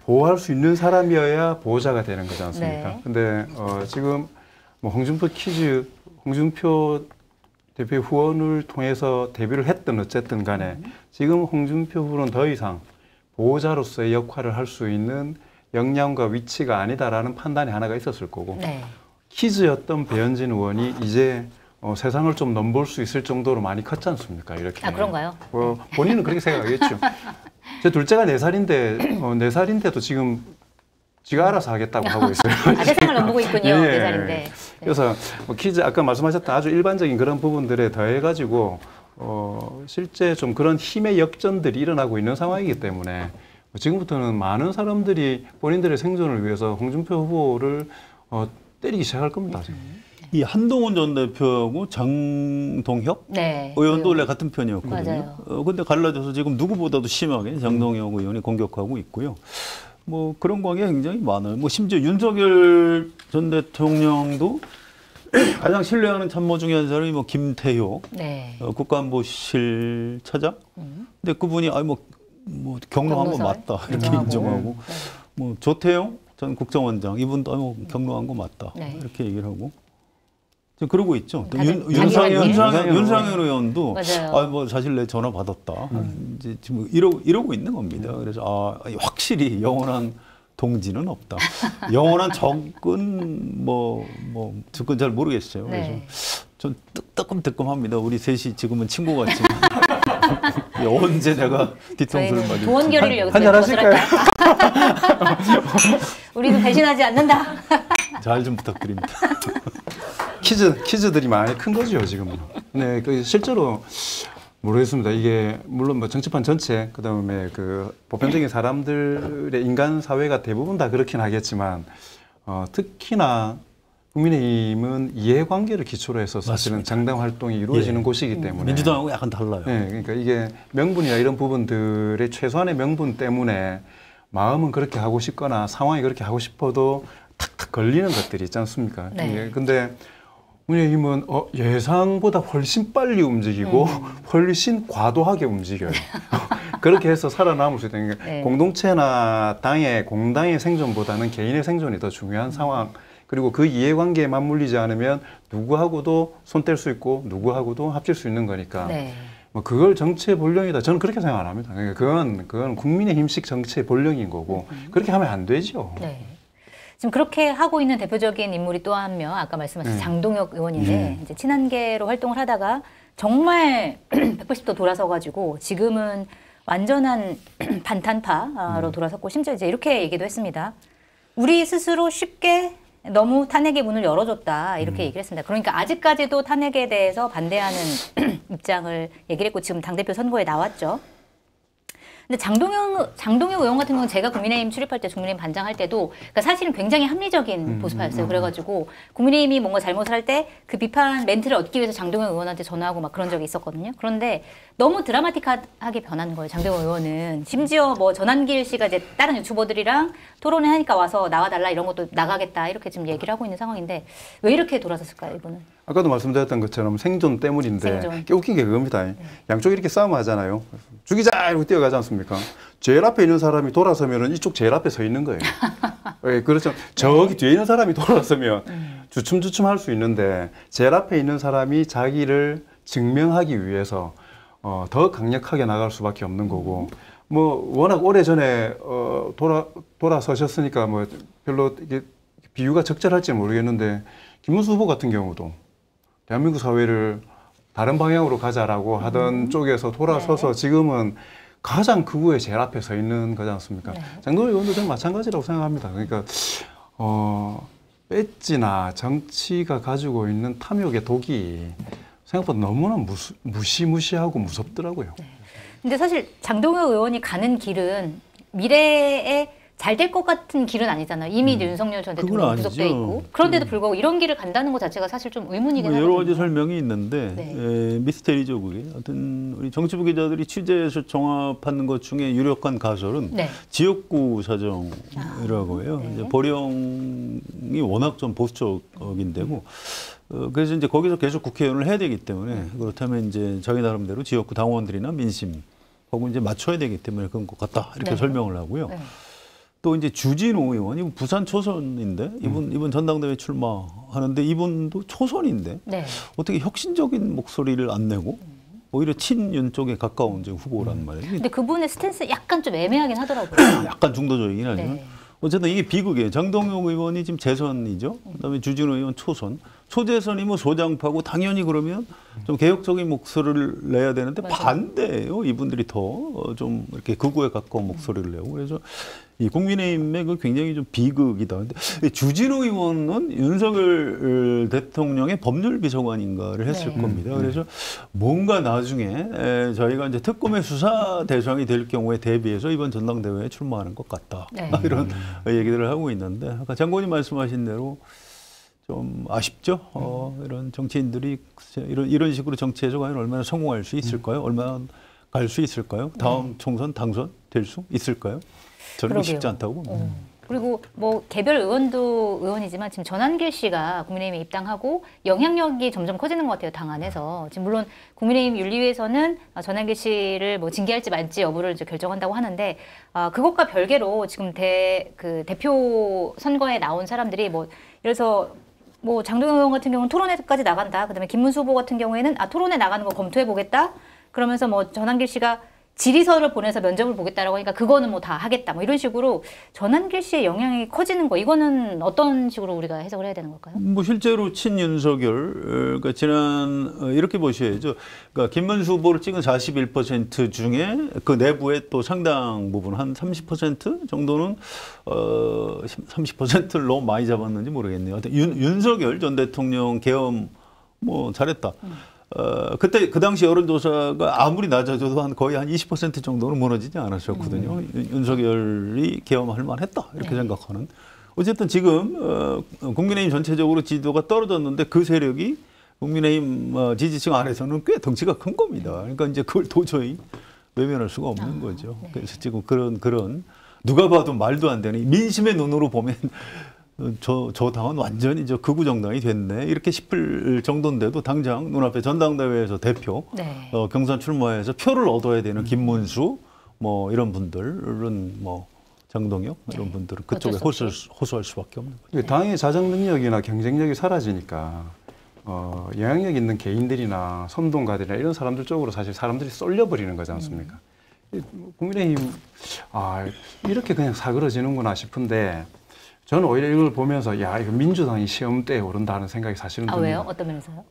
B: 보호할 수 있는 사람이어야 보호자가 되는 거지 않습니까? 근데 지금 뭐 홍준표 대표 후원을 통해서 데뷔를 했든 어쨌든 간에 지금 홍준표 후보는 더 이상 보호자로서의 역할을 할 수 있는 역량과 위치가 아니다라는 판단이 하나가 있었을 거고, 퀴즈였던 배현진 의원이 이제 세상을 좀 넘볼 수 있을 정도로 많이 컸지 않습니까? 이렇게.
C: 그런가요?
B: 본인은 그렇게 생각하겠죠. 제 둘째가 4살인데, 4살인데도 지금 지가 알아서 하겠다고 하고 있어요.
C: 세상을 넘보고 있군요. 4살인데.
B: 그래서 퀴즈, 아까 말씀하셨던 아주 일반적인 그런 부분들에 더해가지고, 실제 좀 그런 힘의 역전들이 일어나고 있는 상황이기 때문에, 지금부터는 많은 사람들이 본인들의 생존을 위해서 홍준표 후보를 때리기 시작할 겁니다. 지금.
A: 이 한동훈 전 대표하고 장동혁 의원도 원래 같은 편이었거든요. 근데 갈라져서 지금 누구보다도 심하게 장동혁 의원이 공격하고 있고요. 뭐 그런 관계가 굉장히 많아요. 뭐 심지어 윤석열 전 대통령도 가장 신뢰하는 참모 중에 한 사람이 뭐 김태효 국가안보실 차장. 근데 그분이 뭐 경로한 거 맞다 이렇게 인정하고, 뭐 조태용 전 국정원장 이분도 경로한 거 맞다 이렇게 얘기를 하고. 지금 그러고 있죠. 또
C: 다들 자기
A: 윤상현 의원도
C: 맞아요.
A: 뭐 사실 내 전화 받았다. 이제 지금 이러고 있는 겁니다. 그래서 확실히 영원한 동지는 없다. 영원한 적은 적은 잘 모르겠어요. 그래서
C: 네.
A: 전 뜨끔뜨끔합니다. 우리 셋이 지금은 친구 같지만 언제 내가 뒤통수를 맞을지.
C: 도원결의를 여기서
B: 한잔 하실까요?
C: 우리는 배신하지 않는다.
A: 잘 좀 부탁드립니다.
B: 퀴즈들이 많이 큰 거죠 지금은. 네, 실제로 모르겠습니다. 이게 물론 뭐 정치판 전체, 그다음에 그 보편적인 사람들의 인간 사회가 대부분 다 그렇긴 하겠지만 특히나 국민의힘은 이해관계를 기초로 해서 사실은
A: 맞습니다.
B: 정당 활동이 이루어지는 곳이기 때문에
A: 민주당하고 약간 달라요.
B: 네, 그러니까 이게 명분이나 이런 부분들의 최소한의 명분 때문에 마음은 그렇게 하고 싶거나 상황이 그렇게 하고 싶어도 탁탁 걸리는 것들이 있지 않습니까?
C: 네.
B: 근데 국민의힘은 예상보다 훨씬 빨리 움직이고 훨씬 과도하게 움직여요. 그렇게 해서 살아남을 수 있다는 게
C: 네.
B: 공동체나 공당의 생존보다는 개인의 생존이 더 중요한 상황. 그리고 그 이해관계에 맞물리지 않으면 누구하고도 손 뗄 수 있고 누구하고도 합칠 수 있는 거니까
C: 네.
B: 뭐 그걸 정치의 본령이다. 저는 그렇게 생각 안 합니다. 그러니까 그건 국민의힘식 정치의 본령인 거고 그렇게 하면 안 되죠.
C: 네. 지금 그렇게 하고 있는 대표적인 인물이 또 한 명, 아까 말씀하신 장동혁 의원인데 이제 친한계로 활동을 하다가 정말 180도 돌아서가지고 지금은 완전한 반탄파로 돌아섰고 심지어 이제 이렇게 얘기도 했습니다. 우리 스스로 쉽게 너무 탄핵의 문을 열어줬다 이렇게 얘기를 했습니다. 그러니까 아직까지도 탄핵에 대해서 반대하는 입장을 얘기를 했고 지금 당대표 선거에 나왔죠. 근데 장동영 의원 같은 경우는 제가 국민의힘 출입할 때, 국민의힘 반장할 때도, 그러니까 사실은 굉장히 합리적인 보수파였어요. 그래가지고 국민의힘이 뭔가 잘못을 할 때 그 비판 멘트를 얻기 위해서 장동영 의원한테 전화하고 막 그런 적이 있었거든요. 그런데 너무 드라마틱하게 변한 거예요. 장동영 의원은 심지어 뭐 전한길 씨가 이제 다른 유튜버들이랑 토론을 하니까 와서 나와달라 이런 것도 나가겠다 이렇게 지금 얘기를 하고 있는 상황인데 왜 이렇게 돌아섰을까요, 이분은?
B: 아까도 말씀드렸던 것처럼 생존 때문인데
C: 생존.
B: 웃긴 게 그겁니다. 양쪽이 이렇게 싸움 하잖아요. 죽이자 이러고 뛰어가지 않습니까? 제일 앞에 있는 사람이 돌아서면 이쪽 제일 앞에 서 있는 거예요. 네, 그렇죠. 저기 뒤에 있는 사람이 돌아서면 주춤주춤 할 수 있는데 제일 앞에 있는 사람이 자기를 증명하기 위해서 더 강력하게 나갈 수밖에 없는 거고 뭐 워낙 오래전에 돌아서셨으니까 뭐 별로 이게 비유가 적절할지 모르겠는데 김문수 후보 같은 경우도 대한민국 사회를 다른 방향으로 가자라고 하던 쪽에서 돌아서서 지금은 가장 극우의 제일 앞에 서 있는 거지 않습니까?
C: 네.
B: 장동혁 의원도 저는 마찬가지라고 생각합니다. 그러니까 배지나 정치가 가지고 있는 탐욕의 독이 생각보다 너무나 무시무시하고 무섭더라고요.
C: 근데 사실 장동혁 의원이 가는 길은 미래에 잘 될 것 같은 길은 아니잖아요. 이미 이제 윤석열 전 대통령
A: 그건
C: 구속돼
A: 아니죠.
C: 있고. 그런데도 불구하고 이런 길을 간다는 것 자체가 사실 좀 의문이긴
A: 뭐
C: 하거든요.
A: 여러 가지 설명이 있는데
C: 네.
A: 미스테리죠 그게. 하여튼 우리 정치부 기자들이 취재해서 정합하는 것 중에 유력한 가설은
C: 네.
A: 지역구 사정이라고 해요.
C: 네.
A: 이제 보령이 워낙 좀 보수적인 데고 그래서 이제 거기서 계속 국회의원을 해야 되기 때문에 그렇다면 이제 자기 나름대로 지역구 당원들이나 민심 하고 이제 맞춰야 되기 때문에 그런 것 같다 이렇게
C: 네.
A: 설명을 하고요.
C: 네.
A: 또 이제 주진우 의원, 이분 부산 초선인데 이분 전당대회 출마하는데 이분도 초선인데
C: 네.
A: 어떻게 혁신적인 목소리를 안 내고 오히려 친윤 쪽에 가까운 이제 후보란 말이에요.
C: 근데 그분의 스탠스 약간 좀 애매하긴 하더라고요.
A: 약간 중도적이긴 하지만
C: 네.
A: 어쨌든 이게 비극이에요. 장동영 의원이 지금 재선이죠. 그다음에 주진우 의원 초선. 초재선이면 소장파고 당연히 그러면 좀 개혁적인 목소리를 내야 되는데
C: 맞아요.
A: 반대예요. 이분들이 더 좀 이렇게 극우에 가까운 목소리를 내고 그래서 이 국민의힘의 그 굉장히 좀 비극이다. 근데 주진우 의원은 윤석열 대통령의 법률비서관인가를 했을
C: 네.
A: 겁니다. 그래서 뭔가 나중에 저희가 이제 특검의 수사 대상이 될 경우에 대비해서 이번 전당대회에 출마하는 것 같다.
C: 네.
A: 이런 얘기들을 하고 있는데 아까 장관님 말씀하신 대로 좀 아쉽죠. 이런 정치인들이 이런 식으로 정치에서 과연 얼마나 성공할 수 있을까요? 얼마나 갈 수 있을까요? 다음 총선 당선 될 수 있을까요? 저는
C: 그러게요.
A: 쉽지 않다고 봅니다.
C: 그리고 뭐 개별 의원도 의원이지만 지금 전한길 씨가 국민의힘에 입당하고 영향력이 점점 커지는 것 같아요, 당 안에서. 지금 물론 국민의힘 윤리위에서는 전한길 씨를 뭐 징계할지 말지 여부를 이제 결정한다고 하는데 그것과 별개로 지금 대표 선거에 나온 사람들이 뭐 예를 들어서 뭐 장동영 의원 같은 경우는 토론회까지 나간다. 그다음에 김문수 후보 같은 경우에는 토론회 나가는 거 검토해 보겠다. 그러면서 뭐 전한길 씨가 질의서를 보내서 면접을 보겠다라고 하니까 그거는 뭐 다 하겠다. 뭐 이런 식으로 전한길 씨의 영향이 커지는 거 이거는 어떤 식으로 우리가 해석을 해야 되는 걸까요?
A: 뭐 실제로 친윤석열 그러니까 이렇게 보셔야죠. 그러니까 김문수 후보를 찍은 41% 중에 그 내부에 또 상당 부분 한 30% 정도는 30%를 너무 많이 잡았는지 모르겠네요. 윤석열 전 대통령 계엄 뭐 잘했다. 그때 그 당시 여론조사가 아무리 낮아져도 거의 한 20% 정도는 무너지지 않았었거든요. 윤석열이 계엄할 만했다 이렇게 생각하는. 어쨌든 지금 국민의힘 전체적으로 지지도가 떨어졌는데 그 세력이 국민의힘 지지층 안에서는 꽤 덩치가 큰 겁니다. 그러니까 이제 그걸 도저히 외면할 수가 없는 거죠.
C: 네.
A: 그래서 지금 그런 누가 봐도 말도 안 되는 민심의 눈으로 보면. 저 당은 완전히 극우 정당이 됐네 이렇게 싶을 정도인데도 당장 눈앞에 전당대회에서 대표
C: 네.
A: 경선 출마해서 표를 얻어야 되는 김문수 뭐 이런 분들은 뭐 장동혁 이런 분들은 그쪽에 호소할 수밖에 없는 거죠.
B: 당의 자정 능력이나 경쟁력이 사라지니까 영향력 있는 개인들이나 선동가들이나 이런 사람들 쪽으로 사실 사람들이 쏠려버리는 거지 않습니까? 국민의힘 이렇게 그냥 사그러지는구나 싶은데 저는 오히려 이걸 보면서 이거 민주당이 시험대에 오른다는 생각이 사실은 듭니다.
C: 왜요? 어떤 면에서요?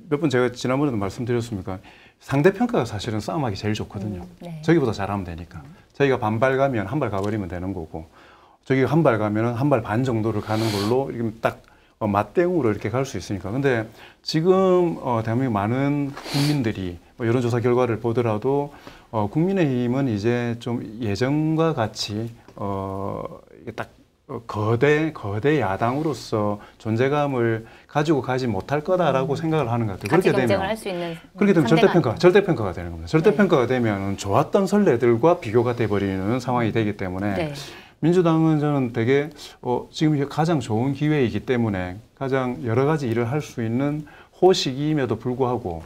B: 몇 번 제가 지난번에도 말씀드렸습니까? 상대평가가 사실은 싸움하기 제일 좋거든요.
C: 네.
B: 저기보다 잘하면 되니까. 저희가 반발 가면 한 발 가버리면 되는 거고 저기가 한 발 가면 한 발 반 정도를 가는 걸로 이렇게 딱 맞대응으로 이렇게 갈 수 있으니까. 근데 지금 대한민국 많은 국민들이 여론조사 결과를 보더라도 국민의힘은 이제 좀 예전과 같이 이게 딱 거대 야당으로서 존재감을 가지고 가지 못할 거다라고 생각을 하는 것 같아요.
C: 같이
B: 그렇게
C: 경쟁을
B: 되면
C: 할 수 있는
B: 절대평가가 되는 겁니다. 절대평가가 되면 좋았던 선례들과 비교가 돼버리는 상황이 되기 때문에
C: 네.
B: 민주당은 저는 되게 지금 가장 좋은 기회이기 때문에 가장 여러 가지 일을 할 수 있는 호시기임에도 불구하고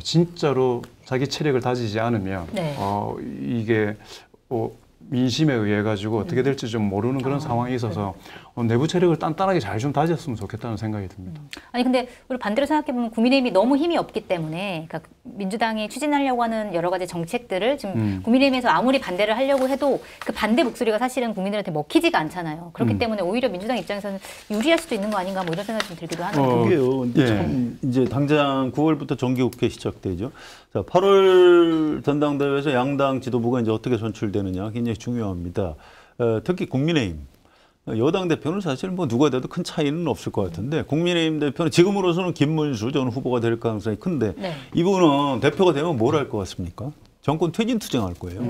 B: 진짜로 자기 체력을 다지지 않으면
C: 네.
B: 이게 민심에 의해 가지고 어떻게 될지 좀 모르는 그런 상황이 있어서 내부 체력을 단단하게 잘 좀 다졌으면 좋겠다는 생각이 듭니다.
C: 아니 근데 우리 반대로 생각해 보면 국민의힘이 너무 힘이 없기 때문에 그러니까 민주당이 추진하려고 하는 여러 가지 정책들을 지금 국민의힘에서 아무리 반대를 하려고 해도 그 반대 목소리가 사실은 국민들한테 먹히지가 않잖아요. 그렇기 때문에 오히려 민주당 입장에서는 유리할 수도 있는 거 아닌가 뭐 이런 생각이 좀 들기도 하는데.
A: 그게요. 이제 당장 9월부터 정기국회 시작되죠. 자, 8월 전당대회에서 양당 지도부가 이제 어떻게 선출되느냐 굉장히 중요합니다. 특히 국민의힘. 여당 대표는 사실 뭐 누가 돼도 큰 차이는 없을 것 같은데 국민의힘 대표는 지금으로서는 김문수 전 후보가 될 가능성이 큰데
C: 네.
A: 이분은 대표가 되면 뭘 할 것 같습니까? 정권 퇴진 투쟁할 거예요.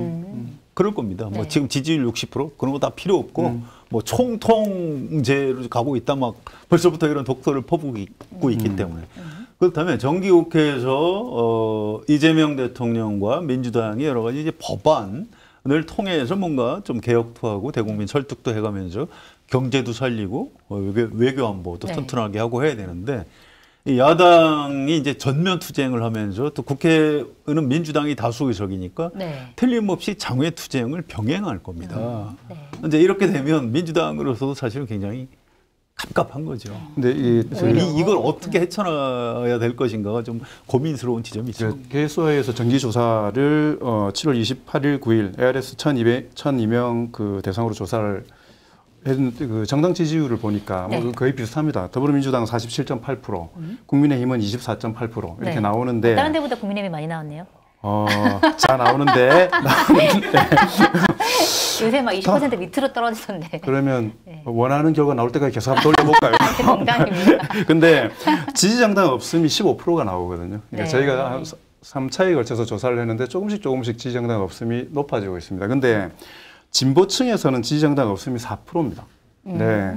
A: 그럴 겁니다.
C: 네.
A: 뭐 지금 지지율 60% 그런 거 다 필요 없고 뭐 총통제로 가고 있다 막 벌써부터 이런 독설을 퍼붓고 있기 때문에 그렇다면 정기국회에서 이재명 대통령과 민주당이 여러 가지 이제 법안을 통해서 뭔가 좀 개혁도 대국민 설득도 해가면서 경제도 살리고 외교 안보도
C: 네.
A: 튼튼하게 하고 해야 되는데 이 야당이 이제 전면 투쟁을 하면서 또 국회는 민주당이 다수 의석이니까
C: 네.
A: 틀림없이 장외 투쟁을 병행할 겁니다.
C: 네.
A: 이제 이렇게 되면 민주당으로서도 사실은 굉장히 갑갑한 거죠.
B: 근데
A: 이걸 어떻게 헤쳐나가야 될 것인가가 좀 고민스러운 지점이 있죠.
B: 계수처에서 정기조사를 7월 28일, 9일 ARS 1,200명 그 대상으로 조사를 했는데 그 정당 지지율을 보니까
C: 네.
B: 뭐 거의 비슷합니다. 더불어민주당은 47.8%, 국민의힘은 24.8% 이렇게
C: 네.
B: 나오는데
C: 다른 데보다 국민의힘이 많이 나왔네요.
B: 자 나오는데
C: 요새 막 20% 밑으로 떨어지던데.
B: 그러면
C: 네.
B: 원하는 결과 나올 때까지 계속 한번 돌려볼까요?
C: 농담입니다.
B: 근데 지지정당 없음이 15%가 나오거든요. 그러니까
C: 네.
B: 저희가 3차에 걸쳐서 조사를 했는데 조금씩 지지정당 없음이 높아지고 있습니다. 근데 진보층에서는 지지정당 없음이 4%입니다. 네.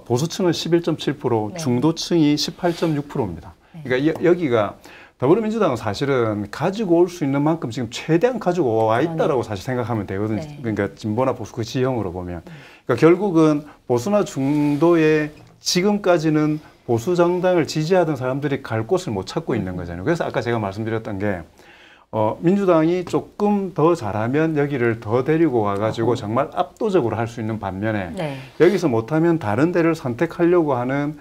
B: 보수층은 11.7%,
C: 네.
B: 중도층이 18.6%입니다. 그러니까 여기가 더불어민주당은 사실은 가지고 올 수 있는 만큼 지금 최대한 가지고 와 있다라고 사실 생각하면 되거든요.
C: 네.
B: 그러니까 진보나 보수 그 지형으로 보면. 그러니까 결국은 보수나 중도에 지금까지는 보수 정당을 지지하던 사람들이 갈 곳을 못 찾고 있는 거잖아요. 그래서 아까 제가 말씀드렸던 게 민주당이 조금 더 잘하면 여기를 더 데리고 와가지고 정말 압도적으로 할 수 있는 반면에
C: 네.
B: 여기서 못하면 다른 데를 선택하려고 하는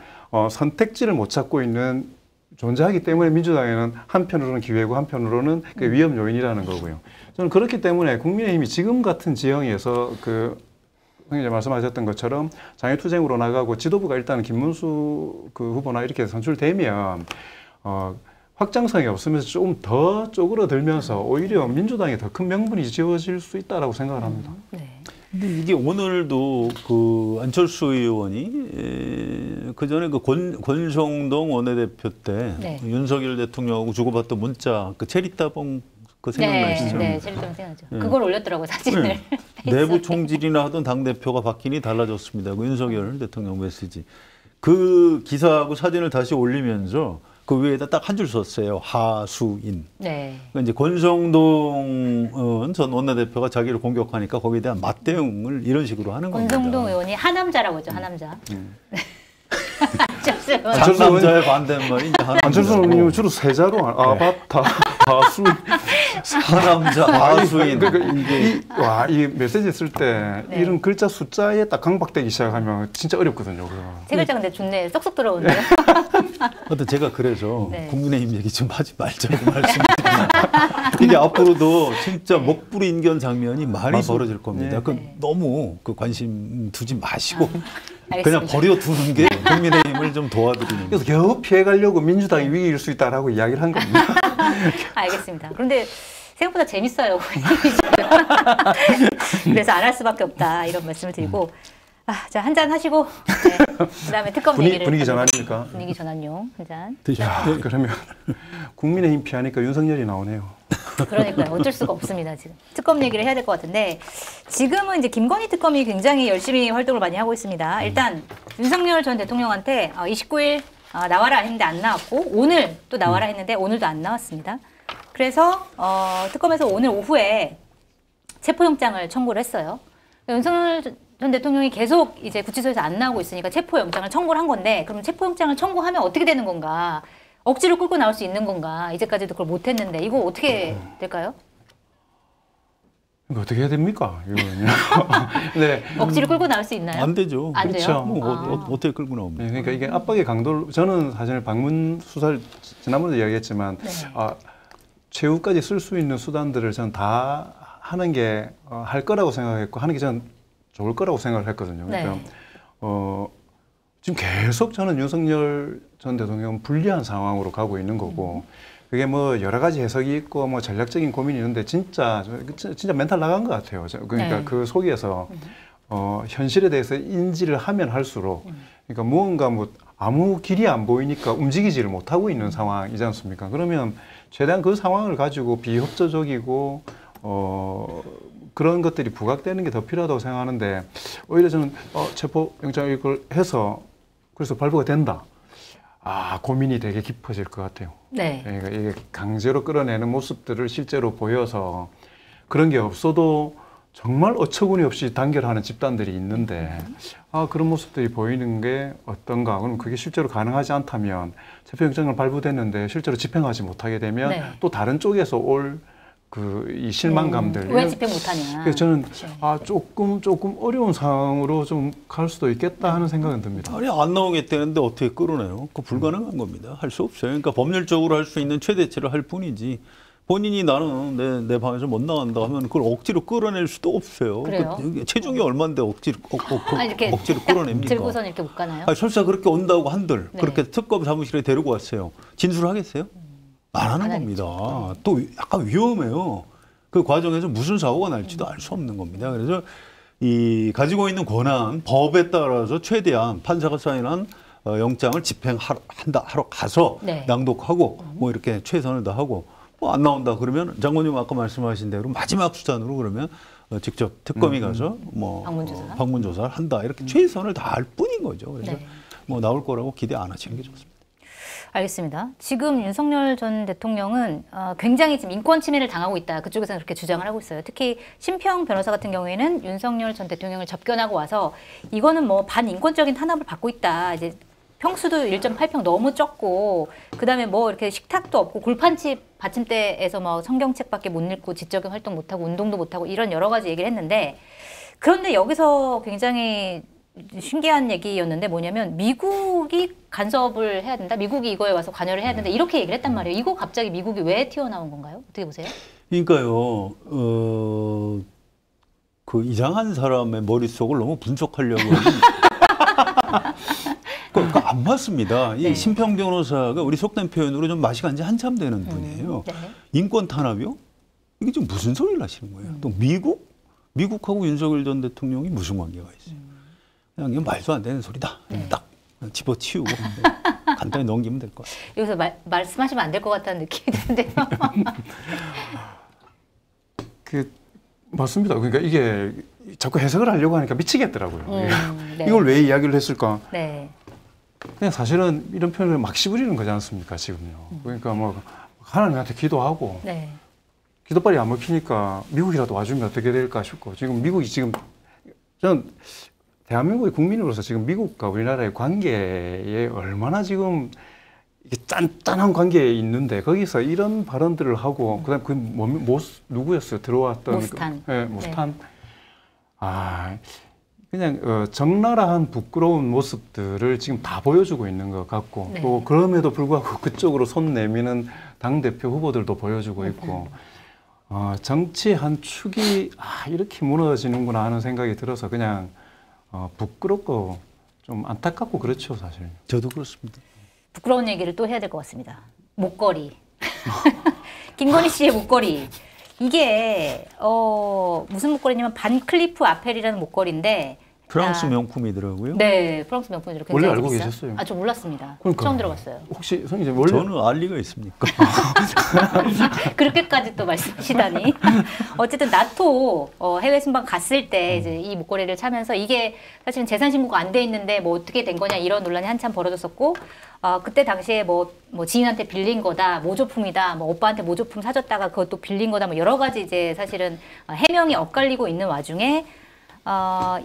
B: 선택지를 못 찾고 있는 존재하기 때문에 민주당에는 한편으로는 기회고 한편으로는 그 위험 요인이라는 거고요. 저는 그렇기 때문에 국민의힘이 지금 같은 지형에서 선생님 말씀하셨던 것처럼 장애투쟁으로 나가고 지도부가 일단은 김문수 후보나 이렇게 선출되면 확장성이 없으면서 좀 더 쪼그러들면서 오히려 민주당에 더 큰 명분이 지어질 수 있다라고 생각을 합니다.
C: 네.
A: 근데 이게 오늘도 안철수 의원이 그 전에 권성동 원내대표 때
C: 네.
A: 윤석열 대통령하고 주고받던 문자 체리따봉 생각나시죠?
C: 네, 체리따봉 생각나죠. 그걸 올렸더라고요, 사진을.
A: 네. 내부 총질이나 하던 당대표가 바뀌니 달라졌습니다. 윤석열 대통령 메시지. 그 기사하고 사진을 다시 올리면서 그 위에다 딱 한 줄 썼어요. 하수인.
C: 네.
A: 그러니까 이제 권성동 전 원내대표가 자기를 공격하니까 거기에 대한 맞대응을 이런 식으로 하는 겁니다.
C: 권성동 의원이 하남자라고 했죠, 하남자. 안철수 의원.
A: 상남자의 반대말이 이제
B: 안철수 의원님은 주로 세자로 아바타, 하수인.
A: 하남자, 하수인.
B: 그러니까 이 메시지 쓸 때
C: 네.
B: 이런 글자 숫자에 딱 강박되기 시작하면 진짜 어렵거든요.
C: 세 글자 근데 좋네. 쏙쏙 들어오네요.
A: 하여튼 제가 그래서
C: 네.
A: 국민의힘 얘기 좀 하지 말자고 말씀드립니다. 이게 앞으로도 진짜 먹불인견 장면이 많이 벌어질 겁니다.
C: 네.
A: 너무 관심 두지 마시고
C: 알겠습니다.
A: 그냥 버려두는 게 국민의힘을 좀 도와드리는
B: 그래서 겨우 피해가려고 민주당이 위기일 수 있다라고 이야기를 한 겁니다.
C: 알겠습니다. 그런데 생각보다 재밌어요. 그래서 안 할 수밖에 없다 이런 말씀을 드리고 자, 한 잔 하시고 그다음에 특검 얘기를
B: 분위기 전환입니까?
C: 분위기 전환용 한 잔.
A: 드셔요.
B: 그러면 국민의힘 피하니까 윤석열이 나오네요.
C: 그러니까요. 어쩔 수가 없습니다. 지금 특검 얘기를 해야 될 것 같은데 지금은 이제 김건희 특검이 굉장히 열심히 활동을 많이 하고 있습니다. 일단 윤석열 전 대통령한테 29일 나와라 했는데 안 나왔고 오늘 또 나와라 했는데 오늘도 안 나왔습니다. 그래서 특검에서 오늘 오후에 체포영장을 청구를 했어요. 윤석열 전 대통령이 계속 이제 구치소에서 안 나오고 있으니까 체포영장을 청구를 한 건데 그럼 체포영장을 청구하면 어떻게 되는 건가? 억지로 끌고 나올 수 있는 건가? 이제까지도 그걸 못했는데 이거 어떻게 될까요?
B: 이거 어떻게 해야 됩니까? 이거는요. 네.
C: 억지로 끌고 나올 수 있나요?
A: 안 되죠.
C: 안 돼요?
B: 그렇죠.
A: 뭐 어떻게 끌고 나옵니까?
B: 네, 그러니까 이게 압박의 강도를 저는 사실 방문 수사를 지난번에 이야기했지만
C: 네.
B: 최후까지 쓸 수 있는 수단들을 저는 다 하는 게 할 거라고 생각했고 하는 게 저는 좋을 거라고 생각을 했거든요. 그러니까
C: 네.
B: 지금 계속 저는 윤석열 전 대통령은 불리한 상황으로 가고 있는 거고 그게 뭐 여러 가지 해석이 있고 뭐 전략적인 고민이 있는데 진짜 멘탈 나간 것 같아요. 그러니까
C: 네.
B: 그 속에서 현실에 대해서 인지를 하면 할수록 그러니까 무언가 뭐 아무 길이 안 보이니까 움직이지를 못하고 있는 상황이지 않습니까? 그러면 최대한 그 상황을 가지고 비협조적이고 그런 것들이 부각되는 게 더 필요하다고 생각하는데 오히려 저는 체포영장 이걸 해서 그래서 발부가 된다. 고민이 되게 깊어질 것 같아요.
C: 네.
B: 그러니까 이게 강제로 끌어내는 모습들을 실제로 보여서 그런 게 없어도 정말 어처구니 없이 단결하는 집단들이 있는데 그런 모습들이 보이는 게 어떤가? 그럼 그게 실제로 가능하지 않다면 체포영장을 발부됐는데 실제로 집행하지 못하게 되면
C: 네.
B: 또 다른 쪽에서 올 이 실망감들.
C: 왜 집행 못하냐?
B: 그래서 저는 조금 어려운 상황으로 좀 갈 수도 있겠다 하는 생각은 듭니다.
A: 아니 안 나오겠다는데 어떻게 끌어내요? 그거 불가능한 겁니다. 할 수 없어요. 그러니까 법률적으로 할 수 있는 최대치를 할 뿐이지. 본인이 나는 내 방에서 못 나간다 하면 그걸 억지로 끌어낼 수도 없어요.
C: 그래요?
A: 체중이 얼마인데 억지로
C: 이렇게
A: 억지로 끌어냅니까?
C: 들고선 이렇게 못 가나요?
A: 설사 그렇게 온다고 한들
C: 네.
A: 그렇게 특검 사무실에 데리고 왔어요. 진술하겠어요? 안 하는 겁니다. 또 약간 위험해요. 그 과정에서 무슨 사고가 날지도 알 수 없는 겁니다. 그래서 이 가지고 있는 권한 법에 따라서 최대한 판사가 사인한 영장을 집행하러 가서
C: 네.
A: 낭독하고 뭐 이렇게 최선을 다하고 뭐 안 나온다 그러면 장관님 아까 말씀하신 대로 마지막 수단으로 그러면 직접 특검이 가서 뭐 방문조사를 한다 이렇게 최선을 다할 뿐인 거죠. 그래서
C: 네.
A: 뭐 나올 거라고 기대 안 하시는 게 좋습니다.
C: 알겠습니다. 지금 윤석열 전 대통령은 굉장히 지금 인권 침해를 당하고 있다. 그쪽에서는 그렇게 주장을 하고 있어요. 특히 심평 변호사 같은 경우에는 윤석열 전 대통령을 접견하고 와서 이거는 뭐 반인권적인 탄압을 받고 있다. 이제 평수도 1.8평 너무 적고 그다음에 뭐 이렇게 식탁도 없고 골판집 받침대에서 뭐 성경책밖에 못 읽고 지적인 활동 못 하고 운동도 못 하고 이런 여러 가지 얘기를 했는데 그런데 여기서 굉장히 신기한 얘기였는데 뭐냐면 미국이 간섭을 해야 된다. 미국이 이거에 와서 관여를 해야 된다. 이렇게 얘기를 했단 말이에요. 이거 갑자기 미국이 왜 튀어나온 건가요? 어떻게 보세요?
A: 그러니까요. 그 이상한 사람의 머릿속을 너무 분석하려고 하는 그거 안 맞습니다. 이
C: 네.
A: 심평 변호사가 우리 속된 표현으로 좀 맛이 간 지 한참 되는 분이에요.
C: 네.
A: 인권 탄압이요? 이게 지금 무슨 소리를 하시는 거예요? 또 미국하고 윤석열 전 대통령이 무슨 관계가 있어요? 그냥 이건 말도 안 되는 소리다. 딱 집어치우고 간단히 넘기면 될 것 같아요.
C: 여기서 말씀하시면 안 될 것 같다는 느낌이 드는데요.
B: 맞습니다. 그러니까 이게 자꾸 해석을 하려고 하니까 미치겠더라고요.
C: 네.
B: 이걸 왜 이야기를 했을까?
C: 네.
B: 그냥 사실은 이런 표현을 막 씹으리는 거지 않습니까, 지금요. 그러니까 뭐 하나님한테 기도하고
C: 네.
B: 기도빨이 안 먹히니까 미국이라도 와주면 어떻게 될까 싶고 지금 미국이 지금 저는 대한민국의 국민으로서 지금 미국과 우리나라의 관계에 얼마나 지금 이게 짠짠한 관계에 있는데 거기서 이런 발언들을 하고 그다음 그 누구였어요? 들어왔던
C: 모스탄.
B: 모스탄. 그냥 적나라한 부끄러운 모습들을 지금 다 보여주고 있는 것 같고
C: 네.
B: 또 그럼에도 불구하고 그쪽으로 손 내미는 당대표 후보들도 보여주고 있고 정치 한 축이 이렇게 무너지는구나 하는 생각이 들어서 그냥 부끄럽고 좀 안타깝고 그렇죠, 사실.
A: 저도 그렇습니다.
C: 부끄러운 얘기를 또 해야 될 것 같습니다. 목걸이. 김건희 씨의 목걸이. 이게 무슨 목걸이냐면 반클리프 아펠이라는 목걸이인데
A: 프랑스 명품이더라고요.
C: 네, 프랑스 명품이더라고요.
B: 원래
C: 굉장히
B: 알고
C: 비싸.
B: 계셨어요?
C: 저 몰랐습니다.
B: 그러니까.
C: 처음 들어봤어요.
B: 혹시 선생님 원래
A: 저는 알 리가 있습니까?
C: 그렇게까지 또 말씀하시다니. 어쨌든 나토 해외 순방 갔을 때 이제 이 목걸이를 차면서 이게 사실은 재산 신고가 안 돼 있는데 뭐 어떻게 된 거냐 이런 논란이 한참 벌어졌었고 그때 당시에 뭐 지인한테 빌린 거다, 모조품이다, 뭐 오빠한테 모조품 사줬다가 그것도 빌린 거다, 뭐 여러 가지 이제 사실은 해명이 엇갈리고 있는 와중에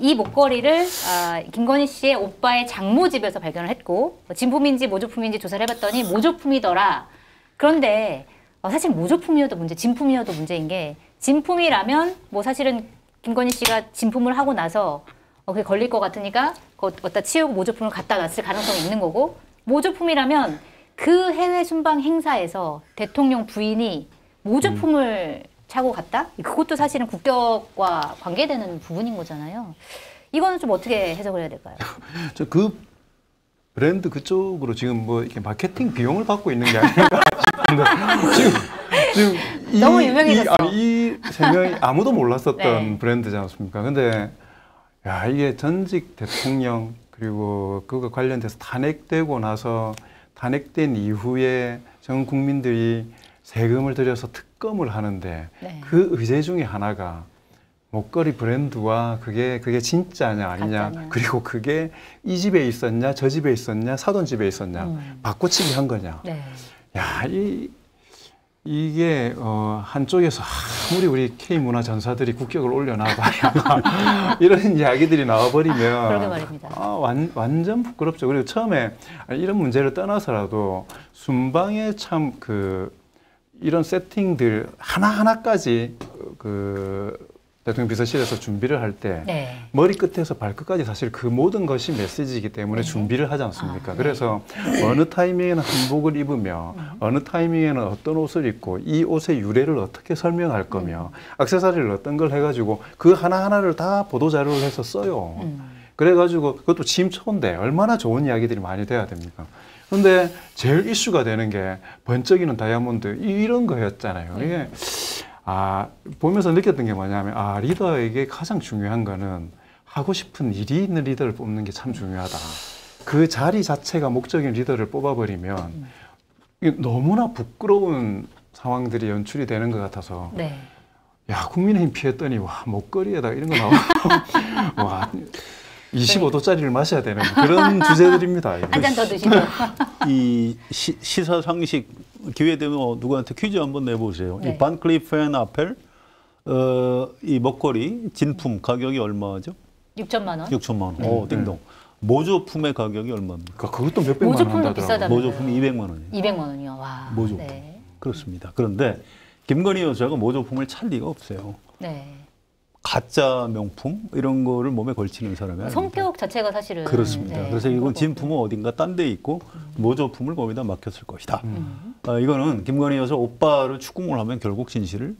C: 이 목걸이를 김건희 씨의 오빠의 장모 집에서 발견을 했고 진품인지 모조품인지 조사를 해봤더니 모조품이더라. 그런데 사실 모조품이어도 문제, 진품이어도 문제인 게 진품이라면 뭐 사실은 김건희 씨가 진품을 하고 나서 그게 걸릴 것 같으니까 어디다 치우고 모조품을 갖다 놨을 가능성이 있는 거고 모조품이라면 그 해외 순방 행사에서 대통령 부인이 모조품을 차고 갔다? 그것도 사실은 국격과 관계되는 부분인 거잖아요. 이거는 좀 어떻게 해석을 해야 될까요?
B: 저 그 브랜드 그쪽으로 지금 뭐 이렇게 마케팅 비용을 받고 있는 게 아닌가 싶은데 지금
C: 너무 유명해졌어.
B: 이 세 명이 아무도 몰랐었던
C: 네.
B: 브랜드지 않습니까? 근데 야 이게 전직 대통령 그리고 그거 관련돼서 탄핵되고 나서 탄핵된 이후에 전 국민들이 세금을 들여서 특검을 하는데
C: 네.
B: 그 의제 중에 하나가 목걸이 브랜드와 그게 진짜냐 아니냐
C: 가짜냐.
B: 그리고 그게 이 집에 있었냐 저 집에 있었냐 사돈 집에 있었냐 바꿔치기 한 거냐.
C: 네.
B: 야 이게 한쪽에서 아무리 우리 K 문화 전사들이 국격을 올려놔봐야 이런 이야기들이 나와버리면
C: 그러게 말입니다.
B: 완전 부끄럽죠. 그리고 처음에 이런 문제를 떠나서라도 순방에 참 이런 세팅들 하나하나까지 대통령 비서실에서 준비를 할 때
C: 네.
B: 머리끝에서 발끝까지 사실 그 모든 것이 메시지이기 때문에 준비를 하지 않습니까?
C: 네.
B: 그래서 어느 타이밍에는 한복을 입으며 어느 타이밍에는 어떤 옷을 입고 이 옷의 유래를 어떻게 설명할 거며 액세서리를 어떤 걸 해가지고 그 하나하나를 다 보도자료를 해서 써요. 그래가지고 그것도 취임초인데 얼마나 좋은 이야기들이 많이 돼야 됩니까? 그런데 제일 이슈가 되는 게 번쩍이는 다이아몬드 이런 거였잖아요. 이게 보면서 느꼈던 게 뭐냐면 리더에게 가장 중요한 거는 하고 싶은 일이 있는 리더를 뽑는 게 참 중요하다. 그 자리 자체가 목적인 리더를 뽑아버리면 이게 너무나 부끄러운 상황들이 연출이 되는 것 같아서
C: 네.
B: 야 국민의힘 피했더니 와 목걸이에다 이런 거 나오고 와 25도짜리를 마셔야 되는 그런 주제들입니다.
C: 한 잔 더 드시죠.
A: 이 시사 상식 기회 되면 누구한테 퀴즈 한번 내보세요.
C: 네.
A: 이 반클리프 앤 아펠 이 목걸이 진품 가격이 얼마죠?
C: 6천만 원.
A: 6천만 원. 오, 띵동. 모조품의 가격이 얼마입니까?
B: 그것도 몇백만 원
C: 모조품도
B: 한다더라고요.
C: 비싸다면서요.
A: 모조품이 200만 원이에요.
C: 200만 원이요. 와.
A: 모조품.
C: 네.
A: 그렇습니다. 그런데 김건희 여사가 모조품을 찰 리가 없어요.
C: 네.
A: 가짜 명품 이런 거를 몸에 걸치는 사람이 아닙니다.
C: 성격 자체가 사실은
A: 그렇습니다.
C: 네,
A: 그래서 이건
C: 그런
A: 진품은 어딘가 딴 데 있고 모조품을 거기다 맡겼을 것이다.
C: 음.
A: 이거는 김건희 여사 오빠를 추궁을 하면 결국 진실을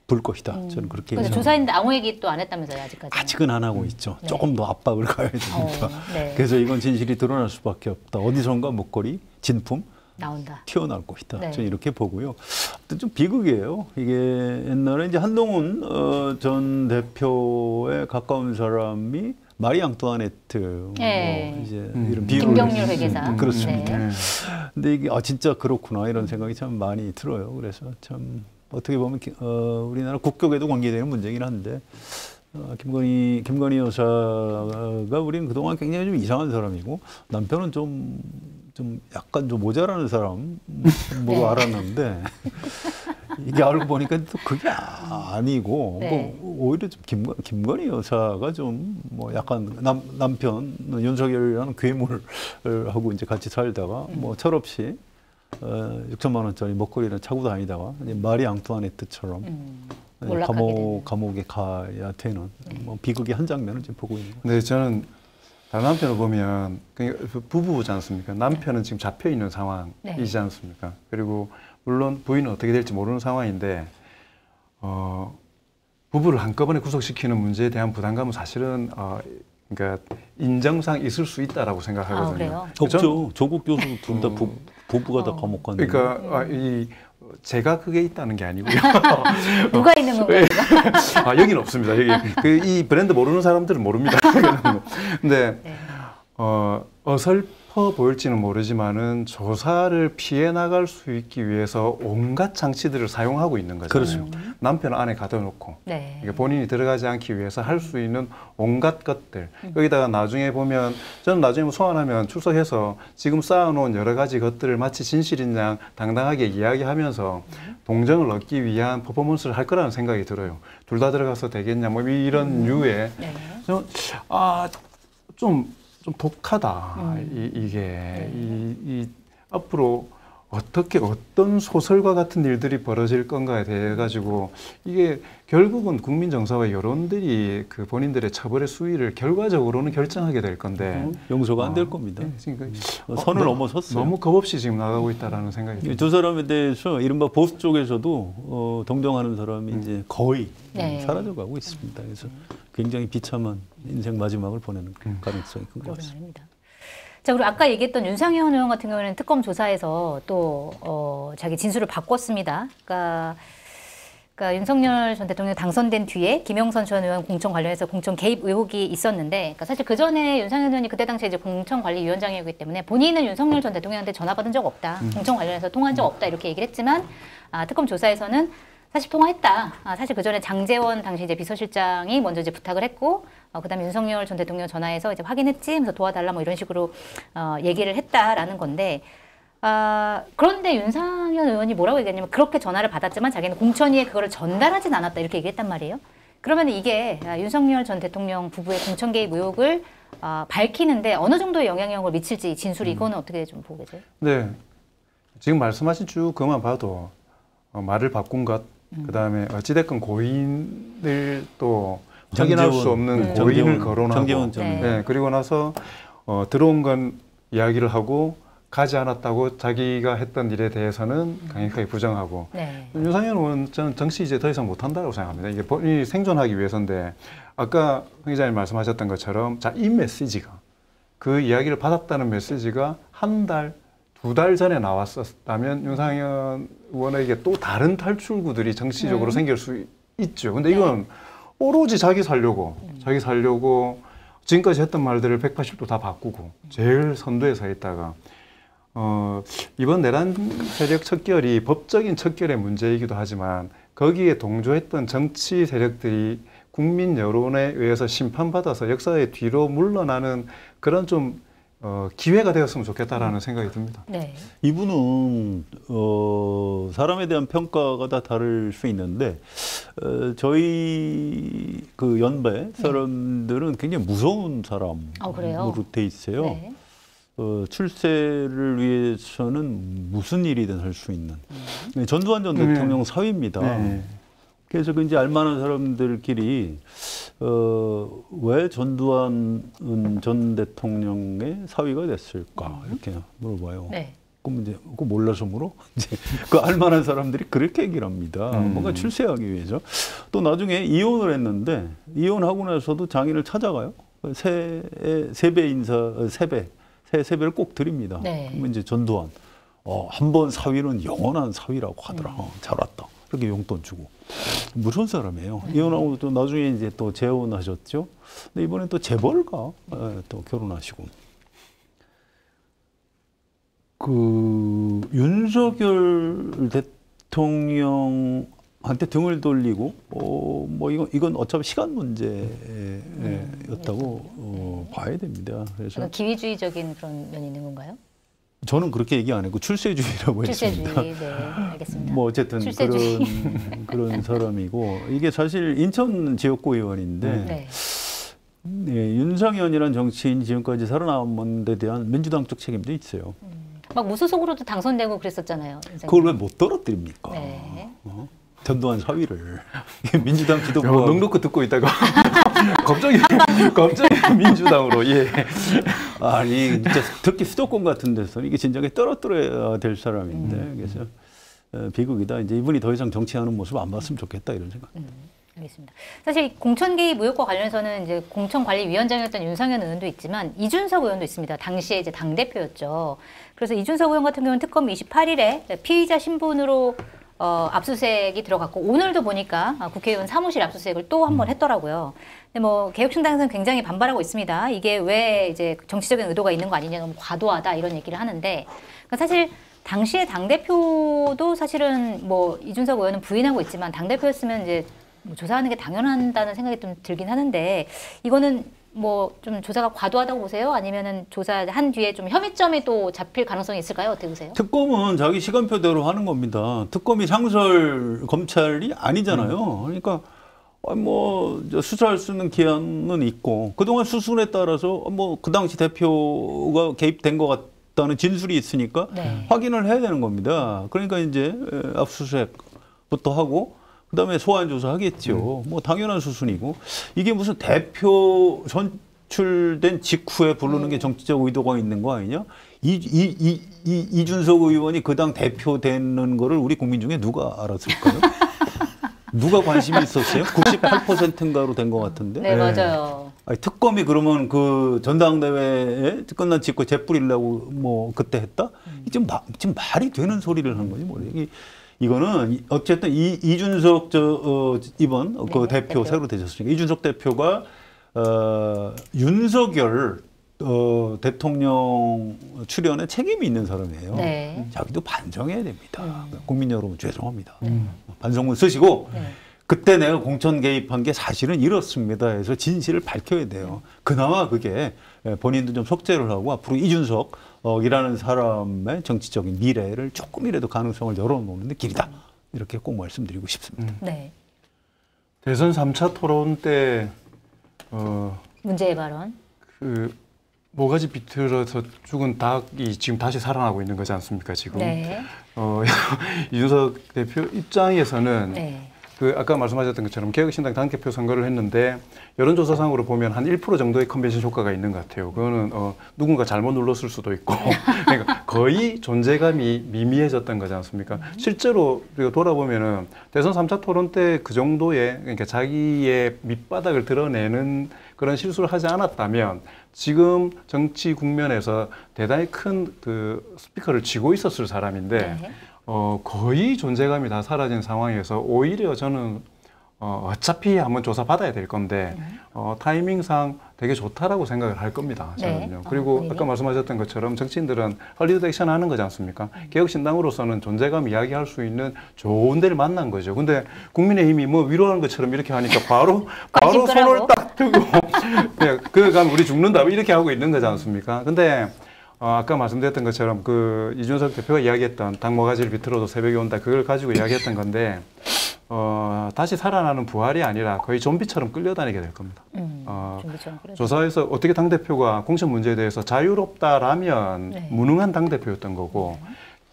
A: 볼 것이다. 저는 그렇게
C: 근데
A: 예상합니다.
C: 조사했는데 아무 얘기 또 안 했다면서요, 아직까지.
A: 아직은 안 하고 있죠.
C: 네.
A: 조금 더 압박을 가야 됩니다.
C: 네.
A: 그래서 이건 진실이 드러날 수밖에 없다. 어디선가 목걸이, 진품
C: 나온다.
A: 튀어나올 것이다.
C: 네.
A: 저는 이렇게 보고요. 하여튼 좀 비극이에요. 이게 옛날에 이제 한동훈 전 대표에 가까운 사람이 마리 앙뚜아네트
C: 네.
A: 뭐 이제 이런 비유를
C: 김경률
A: 했-
C: 회계사.
A: 그렇습니다.
C: 네.
A: 근데 이게 진짜 그렇구나 이런 생각이 참 많이 들어요. 그래서 참 어떻게 보면 우리나라 국격에도 관계되는 문제긴 한데 김건희 여사가 우리는 그동안 굉장히 좀 이상한 사람이고 남편은 좀 약간 좀 모자라는 사람 뭐로
C: 네.
A: 알았는데 이게 알고 보니까 또 그게 아니고
C: 네.
A: 뭐 오히려 좀 김건희 여사가 좀 뭐 약간 남편 윤석열이라는 괴물을 하고 이제 같이 살다가 뭐 철없이 6천만 원짜리 먹거리를 차고 다니다가 이제 마리 앙뚜아네트처럼
C: 몰락하게
A: 감옥에 가야 되는 뭐 비극의 한 장면을 지금 보고 있는 거예요.
B: 근데 저는 다른 남편을 보면 부부지 않습니까? 남편은 지금 잡혀 있는 상황이지 않습니까? 그리고 물론 부인은 어떻게 될지 모르는 상황인데 부부를 한꺼번에 구속시키는 문제에 대한 부담감은 사실은 그러니까 인정상 있을 수 있다라고 생각하거든요.
C: 그래요?
A: 없죠. 조국 교수 둘 다 부부가 다 감옥 갔는데.
B: 그러니까 제가 그게 있다는 게 아니고요.
C: 누가 있는 건가요?
B: 여기는 없습니다. 여기 이 브랜드 모르는 사람들은 모릅니다. 근데
C: 네.
B: 어설퍼 보일지는 모르지만은 조사를 피해 나갈 수 있기 위해서 온갖 장치들을 사용하고 있는 거죠.
A: 그렇죠.
B: 남편은 안에 가둬놓고
C: 네.
B: 이게 본인이 들어가지 않기 위해서 할 수 있는 온갖 것들. 여기다가 나중에 보면 저는 나중에 소환하면 출석해서 지금 쌓아놓은 여러 가지 것들을 마치 진실인 양 당당하게 이야기하면서 동정을 얻기 위한 퍼포먼스를 할 거라는 생각이 들어요. 둘 다 들어가서 되겠냐 뭐 이런 류의
C: 네.
B: 좀 독하다. 이게 앞으로 어떻게 어떤 소설과 같은 일들이 벌어질 건가에 대해 가지고 이게 결국은 국민 정서와 여론들이 그 본인들의 처벌의 수위를 결과적으로는 결정하게 될 건데
A: 용서가 안 될 겁니다.
B: 그러니까
A: 선을 넘어섰어요.
B: 너무 겁없이 지금 나가고 있다라는 생각이 듭니다.
A: 두 사람에 대해서 이른바 보수 쪽에서도 동정하는 사람이 이제 거의
C: 네.
A: 사라져가고 있습니다. 그래서 굉장히 비참한 인생 마지막을 보내는 가능성이 큰 것
C: 그러게
A: 같습니다.
C: 말입니다. 자, 그리고 아까 얘기했던 윤상현 의원 같은 경우에는 특검 조사에서 또 자기 진술을 바꿨습니다. 그러니까 윤석열 전 대통령이 당선된 뒤에 김영선 전 의원 공천 관련해서 공천 개입 의혹이 있었는데, 그러니까 사실 그 전에 윤상현 의원이 그때 당시에 이제 공천관리위원장이었기 때문에 본인은 윤석열 전 대통령한테 전화 받은 적 없다, 공천 관련해서 통화한 적 없다 이렇게 얘기를 했지만 특검 조사에서는 사실 통화했다. 사실 그 전에 장제원 당시 이제 비서실장이 먼저 이제 부탁을 했고, 그다음에 윤석열 전 대통령 전화해서 이제 확인했지, 하면서 도와달라 뭐 이런 식으로 얘기를 했다라는 건데, 그런데 윤상현 의원이 뭐라고 얘기했냐면 그렇게 전화를 받았지만 자기는 공천위에 그거를 전달하진 않았다 이렇게 얘기했단 말이에요. 그러면 이게 윤석열 전 대통령 부부의 공천 개입 의혹을 밝히는데 어느 정도의 영향력을 미칠지 진술이 이거는 어떻게 좀 보고 계세요?
B: 네, 지금 말씀하신 쭉 그만 봐도 말을 바꾼 것, 그 다음에 어찌됐건 고인을 또 확인할 수 없는 고인을 거론하고,
A: 정재원 전
C: 네.
B: 네, 그리고 나서 들어온 건 이야기를 하고 가지 않았다고 자기가 했던 일에 대해서는 강력하게 부정하고,
C: 네.
B: 윤상현 의원 저는 정치 이제 더 이상 못한다고 생각합니다. 이게 본인이 생존하기 위해서인데, 아까 황 기자님 말씀하셨던 것처럼 이 메시지가, 그 이야기를 받았다는 메시지가 한 달, 2달 전에 나왔었다면 윤상현 의원에게 또 다른 탈출구들이 정치적으로 생길 수 있죠. 근데 이건 오로지 자기 살려고 지금까지 했던 말들을 180도 다 바꾸고 제일 선두에 서 있다가 이번 내란 세력 척결이 법적인 척결의 문제이기도 하지만 거기에 동조했던 정치 세력들이 국민 여론에 의해서 심판받아서 역사의 뒤로 물러나는 그런 좀 기회가 되었으면 좋겠다라는 생각이 듭니다.
C: 네.
A: 이분은 사람에 대한 평가가 다 다를 수 있는데 저희 그 연배 사람들은 굉장히 무서운
C: 그래요?
A: 사람으로 돼 있어요.
C: 네.
A: 출세를 위해서는 무슨 일이든 할 수 있는 전두환 전 대통령 사위입니다.
B: 네.
A: 그래서 그 이제 알만한 사람들끼리 왜 전두환 전 대통령의 사위가 됐을까 이렇게 물어봐요.
C: 네.
A: 그럼 이제 그거 몰라서 물어? 이제 그 알만한 사람들이 그렇게 얘기를 합니다. 뭔가 출세하기 위해서. 또 나중에 이혼을 했는데 이혼하고 나서도 장인을 찾아가요. 세배 인사 세배를 꼭 드립니다.
C: 네.
A: 그러면 이제 전두환 한 번 사위는 영원한 사위라고 하더라. 잘 왔다. 그렇게 용돈 주고. 무서운 사람이에요. 이혼하고 또 나중에 이제 또 재혼하셨죠. 근데 이번에 또 재벌가 또 결혼하시고. 그 윤석열 대통령한테 등을 돌리고 뭐 이건 어차피 시간 문제였다고 봐야 됩니다. 그래서
C: 기회주의적인 그런 면이 있는 건가요?
A: 저는 그렇게 얘기 안 했고 출세주의라고
C: 출세주의.
A: 했습니다.
C: 네, 알겠습니다.
A: 뭐 어쨌든
C: 출세주의.
A: 그런 사람이고 이게 사실 인천 지역구 의원인데
C: 네.
A: 윤상현이라는 정치인이 지금까지 살아남은 데 대한 민주당 쪽 책임도 있어요.
C: 막 무소속으로도 당선되고 그랬었잖아요.
A: 그걸 왜 못 떨어뜨립니까?
C: 네.
A: 전두환 사위를 민주당 지도부가
B: 넉넉히 듣고 있다가 갑자기 민주당으로 예.
A: 아니 진짜 특히 수도권 같은 데서 이게 진작에 떨어뜨려야 될 사람인데 그래서 비극이다. 이제 이분이 더 이상 정치하는 모습 안 봤으면 좋겠다 이런 생각.
C: 알겠습니다. 사실 공천 개입 의혹과 관련해서는 이제 공천관리위원장이었던 윤상현 의원도 있지만 이준석 의원도 있습니다. 당시에 이제 당 대표였죠. 그래서 이준석 의원 같은 경우는 특검 28일에 피의자 신분으로 압수수색이 들어갔고 오늘도 보니까 국회의원 사무실 압수수색을 또 한 번 했더라고요. 근데 뭐 개혁신당에서는 굉장히 반발하고 있습니다. 이게 왜 이제 정치적인 의도가 있는 거 아니냐, 너무 과도하다 이런 얘기를 하는데 그러니까 사실 당시에 당 대표도 사실은 뭐 이준석 의원은 부인하고 있지만 당 대표였으면 이제 뭐 조사하는 게 당연하다는 생각이 좀 들긴 하는데 이거는 뭐 좀 조사가 과도하다고 보세요? 아니면은 조사한 뒤에 좀 혐의점이 또 잡힐 가능성이 있을까요? 어떻게 보세요?
A: 특검은 자기 시간표대로 하는 겁니다. 특검이 상설 검찰이 아니잖아요. 그러니까 뭐 수사할 수 있는 기한은 있고 그동안 수순에 따라서 뭐 그 당시 대표가 개입된 것 같다는 진술이 있으니까
C: 네.
A: 확인을 해야 되는 겁니다. 그러니까 이제 압수수색부터 하고 그다음에 소환 조사하겠죠. 뭐 당연한 수순이고 이게 무슨 대표 선출된 직후에 부르는 게 정치적 의도가 있는 거 아니냐? 이준석 의원이 그 당 대표 되는 거를 우리 국민 중에 누가 알았을까요? 누가 관심이 있었어요? 98%인가로 된 것 같은데.
C: 네, 맞아요.
A: 아니, 특검이 그러면 그 전당대회에 끝난 직후에 재뿌리려고 뭐 그때 했다? 지금 말이 되는 소리를 하는 거지 뭐. 이거는 어쨌든 이준석 이번 그 대표 새로 되셨으니까 이준석 대표가 윤석열 대통령 출연에 책임이 있는 사람이에요.
C: 네.
A: 자기도 반성해야 됩니다. 국민 여러분 죄송합니다. 반성문 쓰시고 그때 내가 공천 개입한 게 사실은 이렇습니다 해서 진실을 밝혀야 돼요. 그나마 그게 본인도 좀 속죄를 하고 앞으로 이준석이라는 사람의 정치적인 미래를 조금이라도 가능성을 열어놓는 데 길이다. 이렇게 꼭 말씀드리고 싶습니다.
C: 네.
B: 대선 3차 토론 때
C: 문제의 발언.
B: 그 모가지 비틀어서 죽은 닭이 지금 다시 살아나고 있는 거지 않습니까 지금?
C: 네.
B: 이준석 대표 입장에서는
C: 네.
B: 그 아까 말씀하셨던 것처럼 개혁신당 당대표 선거를 했는데 여론조사상으로 보면 한 1% 정도의 컨벤션 효과가 있는 것 같아요. 그거는 누군가 잘못 눌렀을 수도 있고 그러니까 거의 존재감이 미미해졌던 거지 않습니까? 실제로 우리가 돌아보면은 대선 3차 토론 때 그 정도의 그러니까 자기의 밑바닥을 드러내는 그런 실수를 하지 않았다면 지금 정치 국면에서 대단히 큰 그 스피커를 쥐고 있었을 사람인데
C: 네.
B: 거의 존재감이 다 사라진 상황에서 오히려 저는 어차피 한번 조사 받아야 될 건데 타이밍상 되게 좋다라고 생각을 할 겁니다. 저는요.
C: 네.
B: 그리고 아까 말씀하셨던 것처럼 정치인들은 헐리우드 액션 하는 거지 않습니까? 개혁신당으로서는 존재감 이야기할 수 있는 좋은 데를 만난 거죠. 근데 국민의힘이 뭐 위로하는 것처럼 이렇게 하니까 바로 손을 딱 들고 그거 가면 우리 죽는다 이렇게 하고 있는 거지 않습니까? 근데 아까 말씀드렸던 것처럼 그 이준석 대표가 이야기했던 닭모가지를 비틀어도 새벽이 온다 그걸 가지고 이야기했던 건데 다시 살아나는 부활이 아니라 거의 좀비처럼 끌려다니게 될 겁니다. 조사에서 어떻게 당대표가 공천 문제에 대해서 자유롭다라면
C: 네.
B: 무능한 당대표였던 거고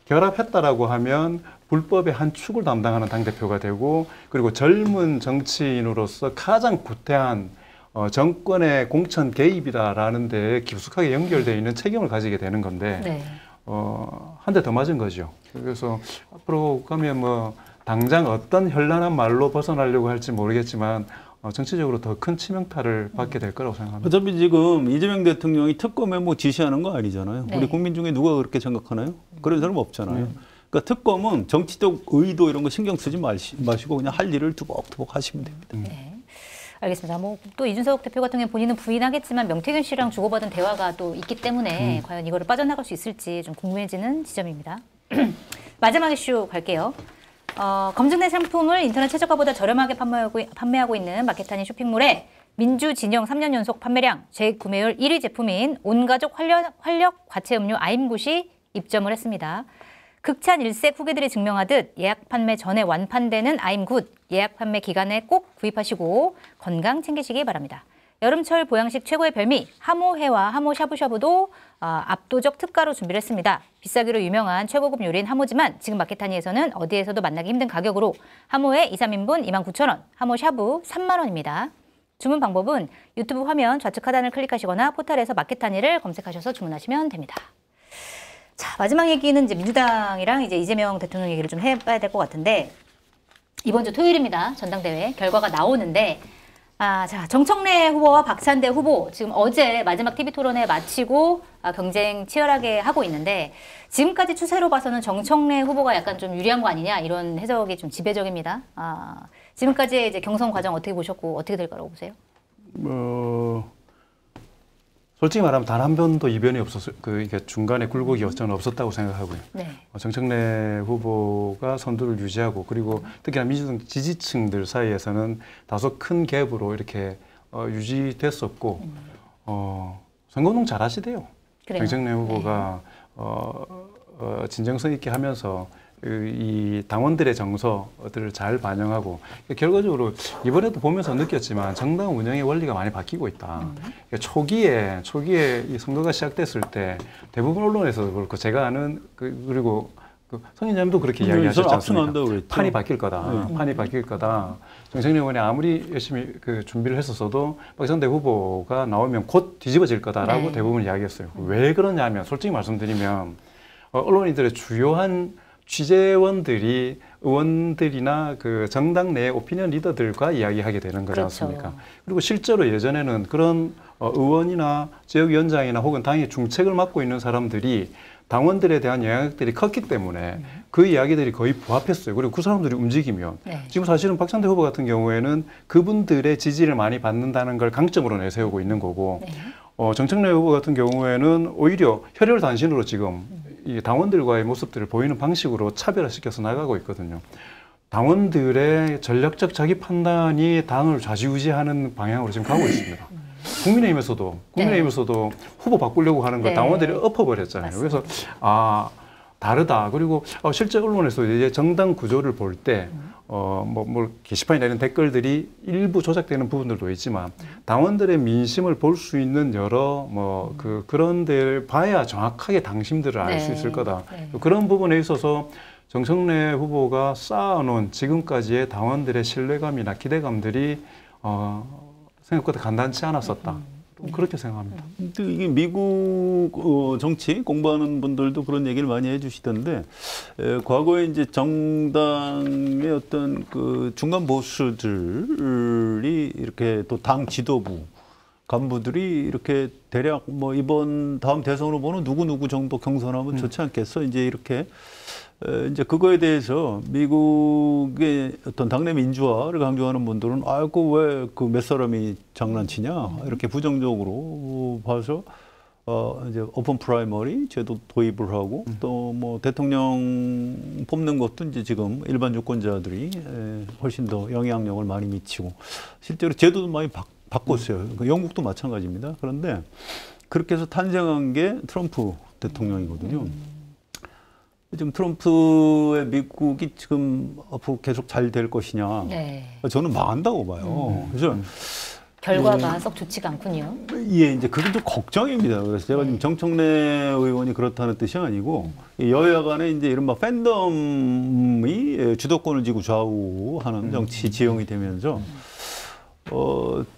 B: 결합했다라고 하면 불법의 한 축을 담당하는 당대표가 되고 그리고 젊은 정치인으로서 가장 구태한 정권의 공천 개입이다라는 데 깊숙하게 연결되어 있는 책임을 가지게 되는 건데
C: 네.
B: 한 대 더 맞은 거죠. 그래서 앞으로 가면 뭐 당장 어떤 현란한 말로 벗어나려고 할지 모르겠지만 정치적으로 더 큰 치명타를 받게 될 거라고 생각합니다.
A: 어차피 지금 이재명 대통령이 특검에 뭐 지시하는 거 아니잖아요.
C: 네.
A: 우리 국민 중에 누가 그렇게 생각하나요? 그런 사람 없잖아요. 그러니까 특검은 정치적 의도 이런 거 신경 쓰지 마시고 그냥 할 일을 두벅두벅 하시면 됩니다.
C: 네. 알겠습니다. 뭐 또 이준석 대표 같은 경우는 본인은 부인하겠지만 명태균 씨랑 주고받은 대화가 또 있기 때문에 과연 이거를 빠져나갈 수 있을지 좀 궁금해지는 지점입니다. 마지막 이슈 갈게요. 검증된 상품을 인터넷 최저가보다 저렴하게 판매하고 있는 마켓타니 쇼핑몰에 민주 진영 3년 연속 판매량, 재구매율 1위 제품인 온가족 활력 과채 음료 아임굿이 입점을 했습니다. 극찬 일색 후기들이 증명하듯 예약 판매 전에 완판되는 아임굿, 예약 판매 기간에 꼭 구입하시고 건강 챙기시기 바랍니다. 여름철 보양식 최고의 별미 하모회와 하모 샤브샤브도 압도적 특가로 준비를 했습니다. 비싸기로 유명한 최고급 요리인 하모지만 지금 마켓타니에서는 어디에서도 만나기 힘든 가격으로 하모회 2, 3인분 29,000원, 하모 샤브 3만 원입니다. 주문 방법은 유튜브 화면 좌측 하단을 클릭하시거나 포털에서 마켓타니를 검색하셔서 주문하시면 됩니다. 자, 마지막 얘기는 이제 민주당이랑 이제 이재명 대통령 얘기를 좀 해봐야 될 것 같은데 이번 주 토요일입니다. 전당대회 결과가 나오는데 자, 정청래 후보와 박찬대 후보 지금 어제 마지막 TV 토론회 마치고 경쟁 치열하게 하고 있는데 지금까지 추세로 봐서는 정청래 후보가 약간 좀 유리한 거 아니냐 이런 해석이 좀 지배적입니다. 지금까지의 이제 경선 과정 어떻게 보셨고 어떻게 될 거라고 보세요?
B: 솔직히 말하면 단 한 번도 이변이 없었어요. 이게 중간에 굴곡이 저는 없었다고 생각하고요.
C: 네.
B: 정청래 후보가 선두를 유지하고 그리고 특히나 민주당 지지층들 사이에서는 다소 큰 갭으로 이렇게 유지됐었고 선거운동 잘하시대요.
C: 그래요?
B: 정청래 후보가 진정성 있게 하면서 이 당원들의 정서들을 잘 반영하고 결과적으로 이번에도 보면서 느꼈지만 정당 운영의 원리가 많이 바뀌고 있다. 초기에 이 선거가 시작됐을 때 대부분 언론에서도 그렇고 제가 아는 그리고 성인님도 그렇게 이야기하셨지 않습니까? 판이 바뀔 거다. 판이 바뀔 거다. 정청래 의원이 아무리 열심히 준비를 했었어도 박찬대 후보가 나오면 곧 뒤집어질 거다라고 대부분 이야기했어요. 왜 그러냐면 솔직히 말씀드리면 언론인들의 주요한 취재원들이 의원들이나 정당 내 오피니언 리더들과 이야기하게 되는 거지 않습니까? 그렇죠. 그리고 실제로 예전에는 그런 의원이나 지역위원장이나 혹은 당의 중책을 맡고 있는 사람들이 당원들에 대한 영향력들이 컸기 때문에 그 이야기들이 거의 부합했어요. 그리고 그 사람들이 움직이면 지금 사실은 박찬대 후보 같은 경우에는 그분들의 지지를 많이 받는다는 걸 강점으로 내세우고 있는 거고 정청래 후보 같은 경우에는 오히려 혈혈단신으로 지금 이 당원들과의 모습들을 보이는 방식으로 차별화시켜서 나가고 있거든요. 당원들의 전략적 자기 판단이 당을 좌지우지하는 방향으로 지금 가고 있습니다. 국민의힘에서도 후보 바꾸려고 하는 걸 당원들이 엎어버렸잖아요. 맞습니다. 그래서 다르다. 그리고 실제 언론에서 이제 정당 구조를 볼 때 뭐 게시판이나 이런 댓글들이 일부 조작되는 부분들도 있지만 당원들의 민심을 볼 수 있는 여러 그런 데를 봐야 정확하게 당심들을 알 수 있을 거다. 그런 부분에 있어서 정청래 후보가 쌓아놓은 지금까지의 당원들의 신뢰감이나 기대감들이 생각보다 간단치 않았었다. 그렇게 생각합니다.
A: 이게 미국 정치 공부하는 분들도 그런 얘기를 많이 해주시던데 과거에 이제 정당의 어떤 중간 보수들이 이렇게 또 당 지도부 간부들이 이렇게 대략 뭐 이번 다음 대선 후보는 누구 정도 경선하면 좋지 않겠어? 이제 이렇게 이제 그거에 대해서 미국의 어떤 당내 민주화를 강조하는 분들은 아이고 왜 그 몇 사람이 장난치냐 이렇게 부정적으로 봐서 이제 오픈 프라이머리 제도 도입을 하고 또 뭐 대통령 뽑는 것도 이제 지금 일반 유권자들이 훨씬 더 영향력을 많이 미치고 실제로 제도도 많이 바꿨어요. 그 영국도 마찬가지입니다. 그런데 그렇게 해서 탄생한 게 트럼프 대통령이거든요. 지금 트럼프의 미국이 지금 앞으로 계속 잘 될 것이냐?
C: 네.
A: 저는 망한다고 봐요. 그래서
C: 결과가 썩 좋지가 않군요.
A: 예, 이제 그게 좀 걱정입니다. 그래서 제가 지금 정청래 의원이 그렇다는 뜻이 아니고 여야 간에 이제 이른바 팬덤이 주도권을 쥐고 좌우하는 정치 지형이 되면서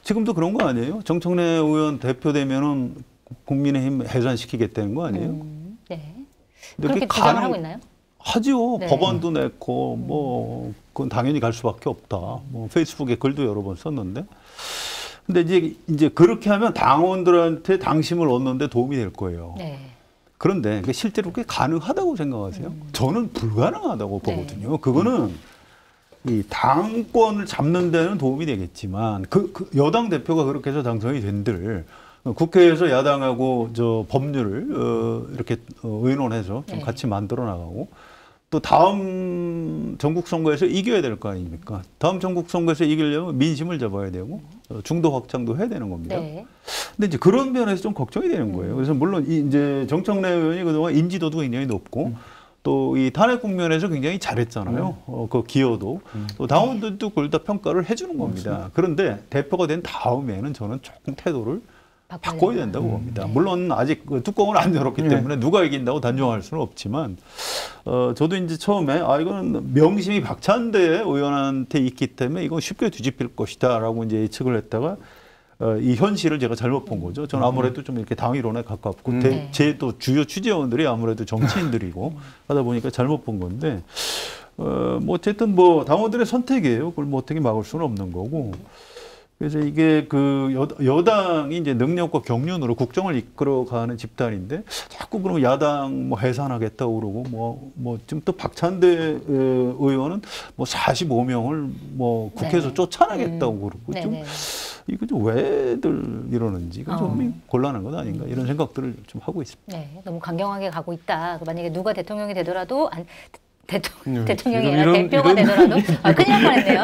A: 지금도 그런 거 아니에요? 정청래 의원 대표되면은 국민의힘 해산시키겠다는 거 아니에요?
C: 네.
A: 이렇게
C: 그렇게 주장을 하고 있나요?
A: 하지요.
C: 네.
A: 법안도 냈고 뭐 그건 당연히 갈 수밖에 없다. 뭐 페이스북에 글도 여러 번 썼는데. 근데 이제 그렇게 하면 당원들한테 당심을 얻는데 도움이 될 거예요.
C: 네.
A: 그런데 실제로 그게 가능하다고 생각하세요? 저는 불가능하다고 보거든요.
C: 네.
A: 그거는 이 당권을 잡는 데는 도움이 되겠지만 그 여당 대표가 그렇게 해서 당선이 된들 국회에서 야당하고 저 법률을 이렇게 의논해서 좀
C: 네.
A: 같이 만들어 나가고 또 다음 전국 선거에서 이겨야 될 거 아닙니까? 다음 전국 선거에서 이기려면 민심을 잡아야 되고 중도 확장도 해야 되는 겁니다.
C: 네.
A: 근데 이제 그런 면에서 좀 걱정이 되는 거예요. 그래서 물론 이제 정청래 의원이 그동안 인지도도 굉장히 높고 또 이 탄핵 국면에서 굉장히 잘했잖아요. 그 기여도 또 당원들도 그걸 다 평가를 해주는 겁니다. 그런데 대표가 된 다음에는 저는 조금 태도를 바꿔야 된다고 봅니다. 물론 아직 그 뚜껑을 안 열었기 때문에 누가 이긴다고 단정할 수는 없지만 저도 이제 처음에 이거는 명심이 박찬대 의원한테 있기 때문에 이건 쉽게 뒤집힐 것이다라고 이제 예측을 했다가 이 현실을 제가 잘못 본 거죠. 저는 아무래도 좀 이렇게 당위론에 가깝고 제 또 주요 취재원들이 아무래도 정치인들이고 하다 보니까 잘못 본 건데 뭐 어쨌든 뭐 당원들의 선택이에요. 그걸 뭐 어떻게 막을 수는 없는 거고. 그래서 이게 그 여당이 이제 능력과 경륜으로 국정을 이끌어가는 집단인데 자꾸 그러면 야당 뭐 해산하겠다고 그러고 뭐 지금 또 박찬대 의원은 뭐 45명을 뭐 국회에서 쫓아내겠다고 그러고 좀 이거 좀 왜들 이러는지 이거 좀 곤란한 것 아닌가 이런 생각들을 좀 하고 있습니다.
C: 네, 너무 강경하게 가고 있다. 만약에 누가 대통령이 되더라도 대통령이 아니라 대표가 되더라도 큰일 날 뻔했네요.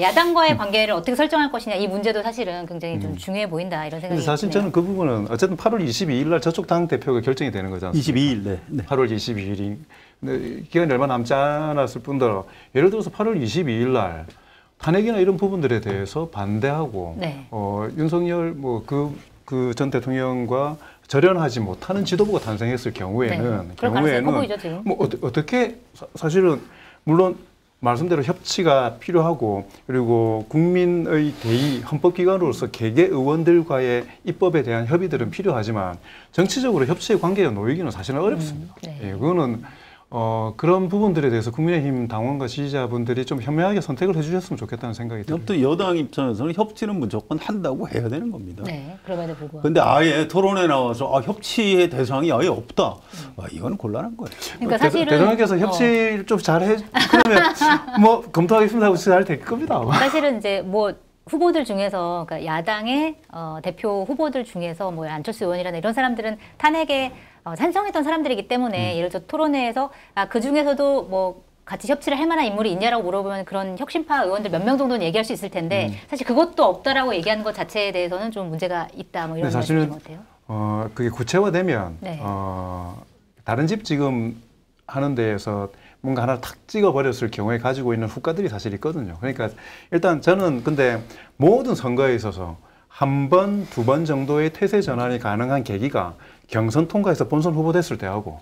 C: 야당과의 관계를 어떻게 설정할 것이냐 이 문제도 사실은 굉장히 좀 중요해 보인다 이런 생각이
B: 사실
C: 드네요.
B: 저는 그 부분은 어쨌든 8월 22일 날 저쪽 당 대표가 결정이 되는 거지 않습니까?
A: 22일 네.
B: 8월 22일이 근데 기간이 얼마 남지 않았을 뿐더러 예를 들어서 8월 22일 날 탄핵이나 이런 부분들에 대해서 반대하고 윤석열 뭐 그 전 대통령과 절연하지 못하는 지도부가 탄생했을 경우에는
C: 후보이죠, 지금.
B: 뭐 어떻게 사실은 물론 말씀대로 협치가 필요하고 그리고 국민의 대의 헌법기관으로서 개개 의원들과의 입법에 대한 협의들은 필요하지만 정치적으로 협치의 관계가 놓이기는 사실은 어렵습니다. 예, 그거는 그런 부분들에 대해서 국민의힘 당원과 지지자분들이 좀 현명하게 선택을 해주셨으면 좋겠다는 생각이 듭니다.
A: 또 여당 입장에서는 협치는 무조건 한다고 해야 되는 겁니다.
C: 네, 그럼에도 불구하고.
A: 그런데 아예 토론에 나와서 협치의 대상이 아예 없다. 이건 곤란한 거예요.
C: 그러니까 사실은
B: 대통령께서 협치를 좀 잘해 그러면 뭐 검토하겠습니다 하고 잘 될 겁니다.
C: 사실은 이제 뭐 후보들 중에서 그러니까 야당의 대표 후보들 중에서 뭐 안철수 의원이라는 이런 사람들은 탄핵에 찬성했던 사람들이기 때문에 예를 들어 토론회에서 그 중에서도 뭐 같이 협치를 할 만한 인물이 있냐라고 물어보면 그런 혁신파 의원들 몇 명 정도는 얘기할 수 있을 텐데 사실 그것도 없다라고 얘기하는 것 자체에 대해서는 좀 문제가 있다 뭐 이런 말씀이신 것 같아요.
B: 그게 구체화되면 다른 집 지금 하는 데에서 뭔가 하나 탁 찍어버렸을 경우에 가지고 있는 후과들이 사실 있거든요. 그러니까 일단 저는 근데 모든 선거에 있어서 한 번, 두 번 정도의 태세 전환이 가능한 계기가 경선 통과해서 본선 후보 됐을 때하고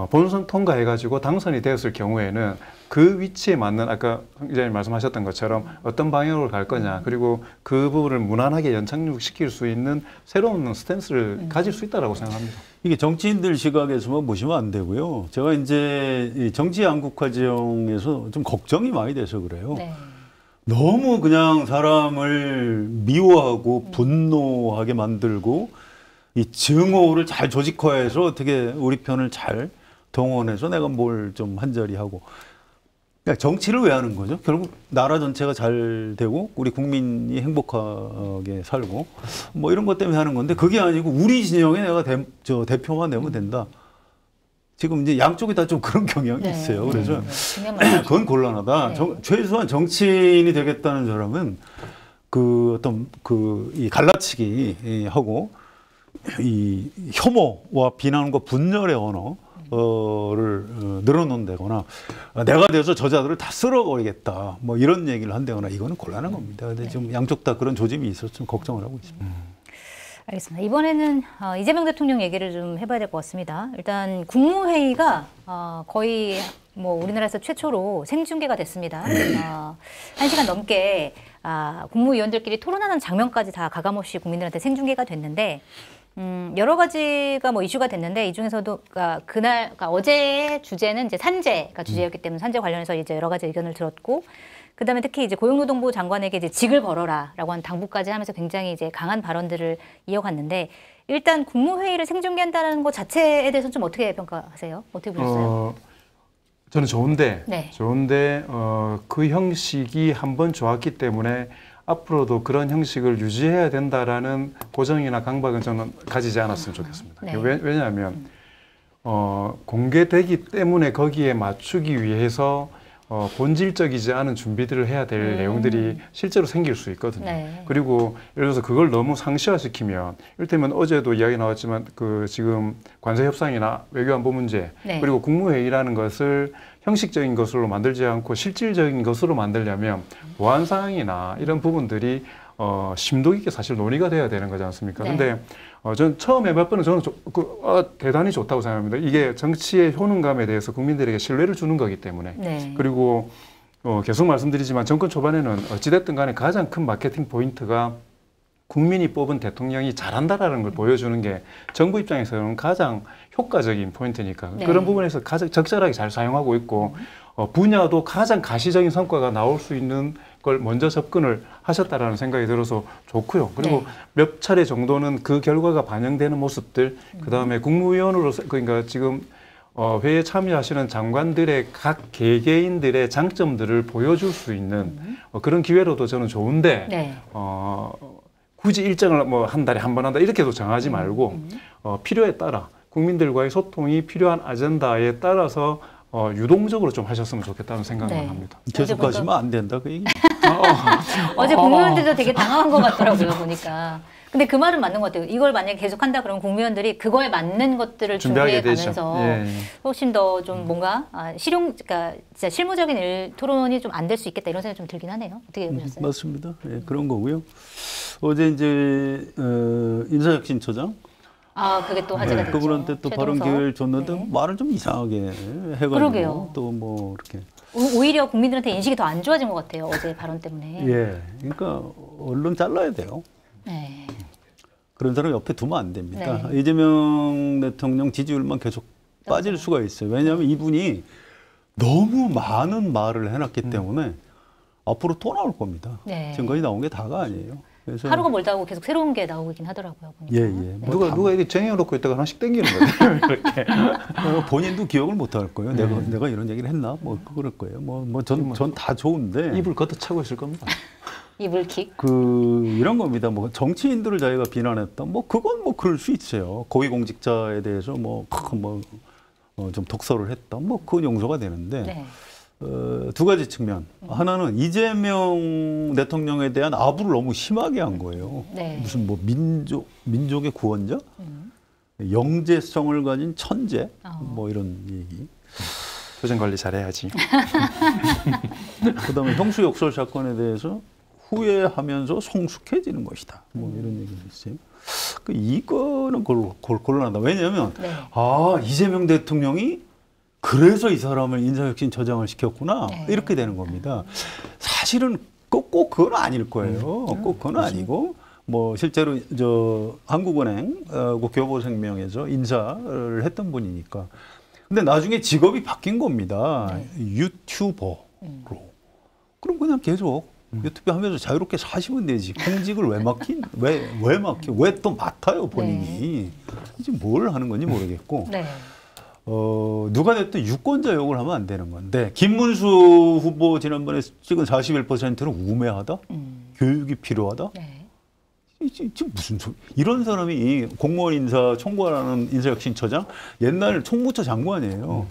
B: 본선 통과해가지고 당선이 되었을 경우에는 그 위치에 맞는 아까 기자님 말씀하셨던 것처럼 어떤 방향으로 갈 거냐 그리고 그 부분을 무난하게 연착륙시킬 수 있는 새로운 스탠스를 가질 수 있다고 생각합니다.
A: 이게 정치인들 시각에서만 보시면 안 되고요. 제가 이제 정치 양극화 지형에서 좀 걱정이 많이 돼서 그래요. 너무 그냥 사람을 미워하고 분노하게 만들고 이 증오를 잘 조직화해서 어떻게 우리 편을 잘 동원해서 내가 뭘 좀 한자리 하고. 그러니까 정치를 왜 하는 거죠? 결국 나라 전체가 잘 되고 우리 국민이 행복하게 살고 뭐 이런 것 때문에 하는 건데 그게 아니고 우리 진영에 내가 대표만 되면 된다. 지금 이제 양쪽이 다 좀 그런 경향이 있어요. 그래서 그건 곤란하다. 최소한 정치인이 되겠다는 사람은 그 어떤 이 갈라치기 하고 이 혐오와 비난과 분열의 언어를 늘어놓는다거나 내가 돼서 저자들을 다 쓸어버리겠다 뭐 이런 얘기를 한다거나 이거는 곤란한 겁니다. 근데 좀 양쪽 다 그런 조짐이 있어서 좀 걱정을 하고 있습니다.
C: 알겠습니다. 이번에는 이재명 대통령 얘기를 좀 해봐야 될 것 같습니다. 일단 국무회의가 거의 뭐 우리나라에서 최초로 생중계가 됐습니다. 1시간 넘게 국무위원들끼리 토론하는 장면까지 다 가감없이 국민들한테 생중계가 됐는데 여러 가지가 뭐 이슈가 됐는데 이 중에서도 그러니까 어제의 주제는 이제 산재가 주제였기 때문에 산재 관련해서 이제 여러 가지 의견을 들었고 그다음에 특히 이제 고용노동부 장관에게 이제 직을 걸어라라고 한 당부까지 하면서 굉장히 이제 강한 발언들을 이어갔는데 일단 국무회의를 생중계한다는 것 자체에 대해서는 좀 어떻게 평가하세요? 어떻게 보셨어요?
B: 저는 좋은데,
C: 네.
B: 그 형식이 한번 좋았기 때문에 앞으로도 그런 형식을 유지해야 된다라는 고정이나 강박은 저는 가지지 않았으면 좋겠습니다.
C: 네.
B: 왜냐하면 공개되기 때문에 거기에 맞추기 위해서 본질적이지 않은 준비들을 해야 될 내용들이 실제로 생길 수 있거든요.
C: 네.
B: 그리고 예를 들어서 그걸 너무 상시화시키면 이를테면 어제도 이야기 나왔지만 그 지금 관세 협상이나 외교안보 문제
C: 네.
B: 그리고 국무회의라는 것을 형식적인 것으로 만들지 않고 실질적인 것으로 만들려면 보안 사항이나 이런 부분들이 심도 있게 사실 논의가 돼야 되는 거지 않습니까?
C: 네.
B: 근데 전 처음에 몇 번은 저는 대단히 좋다고 생각합니다. 이게 정치의 효능감에 대해서 국민들에게 신뢰를 주는 거기 때문에.
C: 네.
B: 그리고 계속 말씀드리지만 정권 초반에는 어찌됐든 간에 가장 큰 마케팅 포인트가 국민이 뽑은 대통령이 잘한다라는 걸 보여주는 게 정부 입장에서는 가장 효과적인 포인트니까
C: 네.
B: 그런 부분에서 가장 적절하게 잘 사용하고 있고 분야도 가장 가시적인 성과가 나올 수 있는 걸 먼저 접근을 하셨다라는 생각이 들어서 좋고요. 그리고
C: 네.
B: 몇 차례 정도는 그 결과가 반영되는 모습들, 그다음에 국무위원으로서 그러니까 지금 회의에 참여하시는 장관들의 각 개개인들의 장점들을 보여줄 수 있는 그런 기회로도 저는 좋은데
C: 네.
B: 굳이 일정을 뭐 한 달에 한 번 한다 이렇게도 정하지 말고 필요에 따라 국민들과의 소통이 필요한 아젠다에 따라서 유동적으로 좀 하셨으면 좋겠다는 생각만
C: 네.
B: 합니다.
A: 계속 하시면 안 된다 그 얘기.
C: 어제 국무위원들도 되게 당황한 것 같더라고요, 보니까. 근데 그 말은 맞는 것 같아요. 이걸 만약에 계속한다 그러면 국무위원들이 그거에 맞는 것들을 준비해 가면서 훨씬 더 좀 뭔가 그러니까 진짜 실무적인 토론이 좀 안 될 수 있겠다 이런 생각이 좀 들긴 하네요. 어떻게 보셨어요?
A: 맞습니다. 예, 그런 거고요. 어제 이제 인사혁신처장
C: 그게 또 화제가 됐죠.
A: 그분한테 또 발언
C: 최동석.
A: 기회를 줬는데
C: 네.
A: 말을 좀 이상하게 해가지고
C: 그러게요.
A: 또 뭐 이렇게
C: 오히려 국민들한테 인식이 더 안 좋아진 것 같아요. 어제 발언 때문에.
A: 예, 그러니까 언론 잘라야 돼요.
C: 네.
A: 그런 사람 옆에 두면 안 됩니다.
C: 네.
A: 이재명 대통령 지지율만 계속 빠질 수가 있어요. 왜냐하면 이분이 너무 많은 말을 해놨기 때문에 앞으로 또 나올 겁니다.
C: 네.
A: 지금까지 나온 게 다가 아니에요. 그래서
C: 하루가 멀다 하고 계속 새로운 게 나오긴 하더라고요. 보니까.
A: 예, 예.
C: 네.
A: 뭐
B: 누가 이게 쟁여놓고 있다가 하나씩 땡기는 거예요. 이렇게.
A: 본인도 기억을 못 할 거예요. 내가 이런 얘기를 했나? 뭐 그럴 거예요. 전 다 좋은데
B: 입을 걷어차고 있을 겁니다.
C: 이불킥.
A: 이런 겁니다. 뭐 정치인들을 자기가 비난했다. 뭐 그건 뭐 그럴 수 있어요. 고위공직자에 대해서 좀 독설을 했다. 뭐 그건 용서가 되는데
C: 네.
A: 두 가지 측면. 하나는 이재명 대통령에 대한 아부를 너무 심하게 한 거예요.
C: 네.
A: 무슨 뭐 민족의 구원자, 영재성을 가진 천재, 뭐 이런 얘기.
B: 표정 관리 잘해야지.
A: 그다음에 형수 욕설 사건에 대해서 후회하면서 성숙해지는 것이다. 뭐 이런 얘기가 있어요. 이거는 곤란하다. 왜냐하면
C: 네.
A: 이재명 대통령이 그래서 이 사람을 인사혁신처장을 시켰구나.
C: 네.
A: 이렇게 되는 겁니다. 사실은 꼭 그건 아닐 거예요. 꼭 그건 아니고 뭐 실제로 한국은행 교보생명에서 인사를 했던 분이니까. 근데 나중에 직업이 바뀐 겁니다. 유튜버로. 그럼 그냥 계속 유튜브 하면서 자유롭게 사시면 되지. 공직을 왜 맡긴? 왜 맡겨? 왜 또 맡아요, 본인이? 이제 뭘 하는 건지 모르겠고.
C: 네.
A: 누가 됐든 유권자 욕을 하면 안 되는 건데, 김문수 후보 지난번에 찍은 41%는 우매하다? 교육이 필요하다?
C: 네.
A: 지금 무슨 소리? 이런 사람이 공무원 인사 총괄하는 인사혁신처장, 옛날 총무처 장관이에요.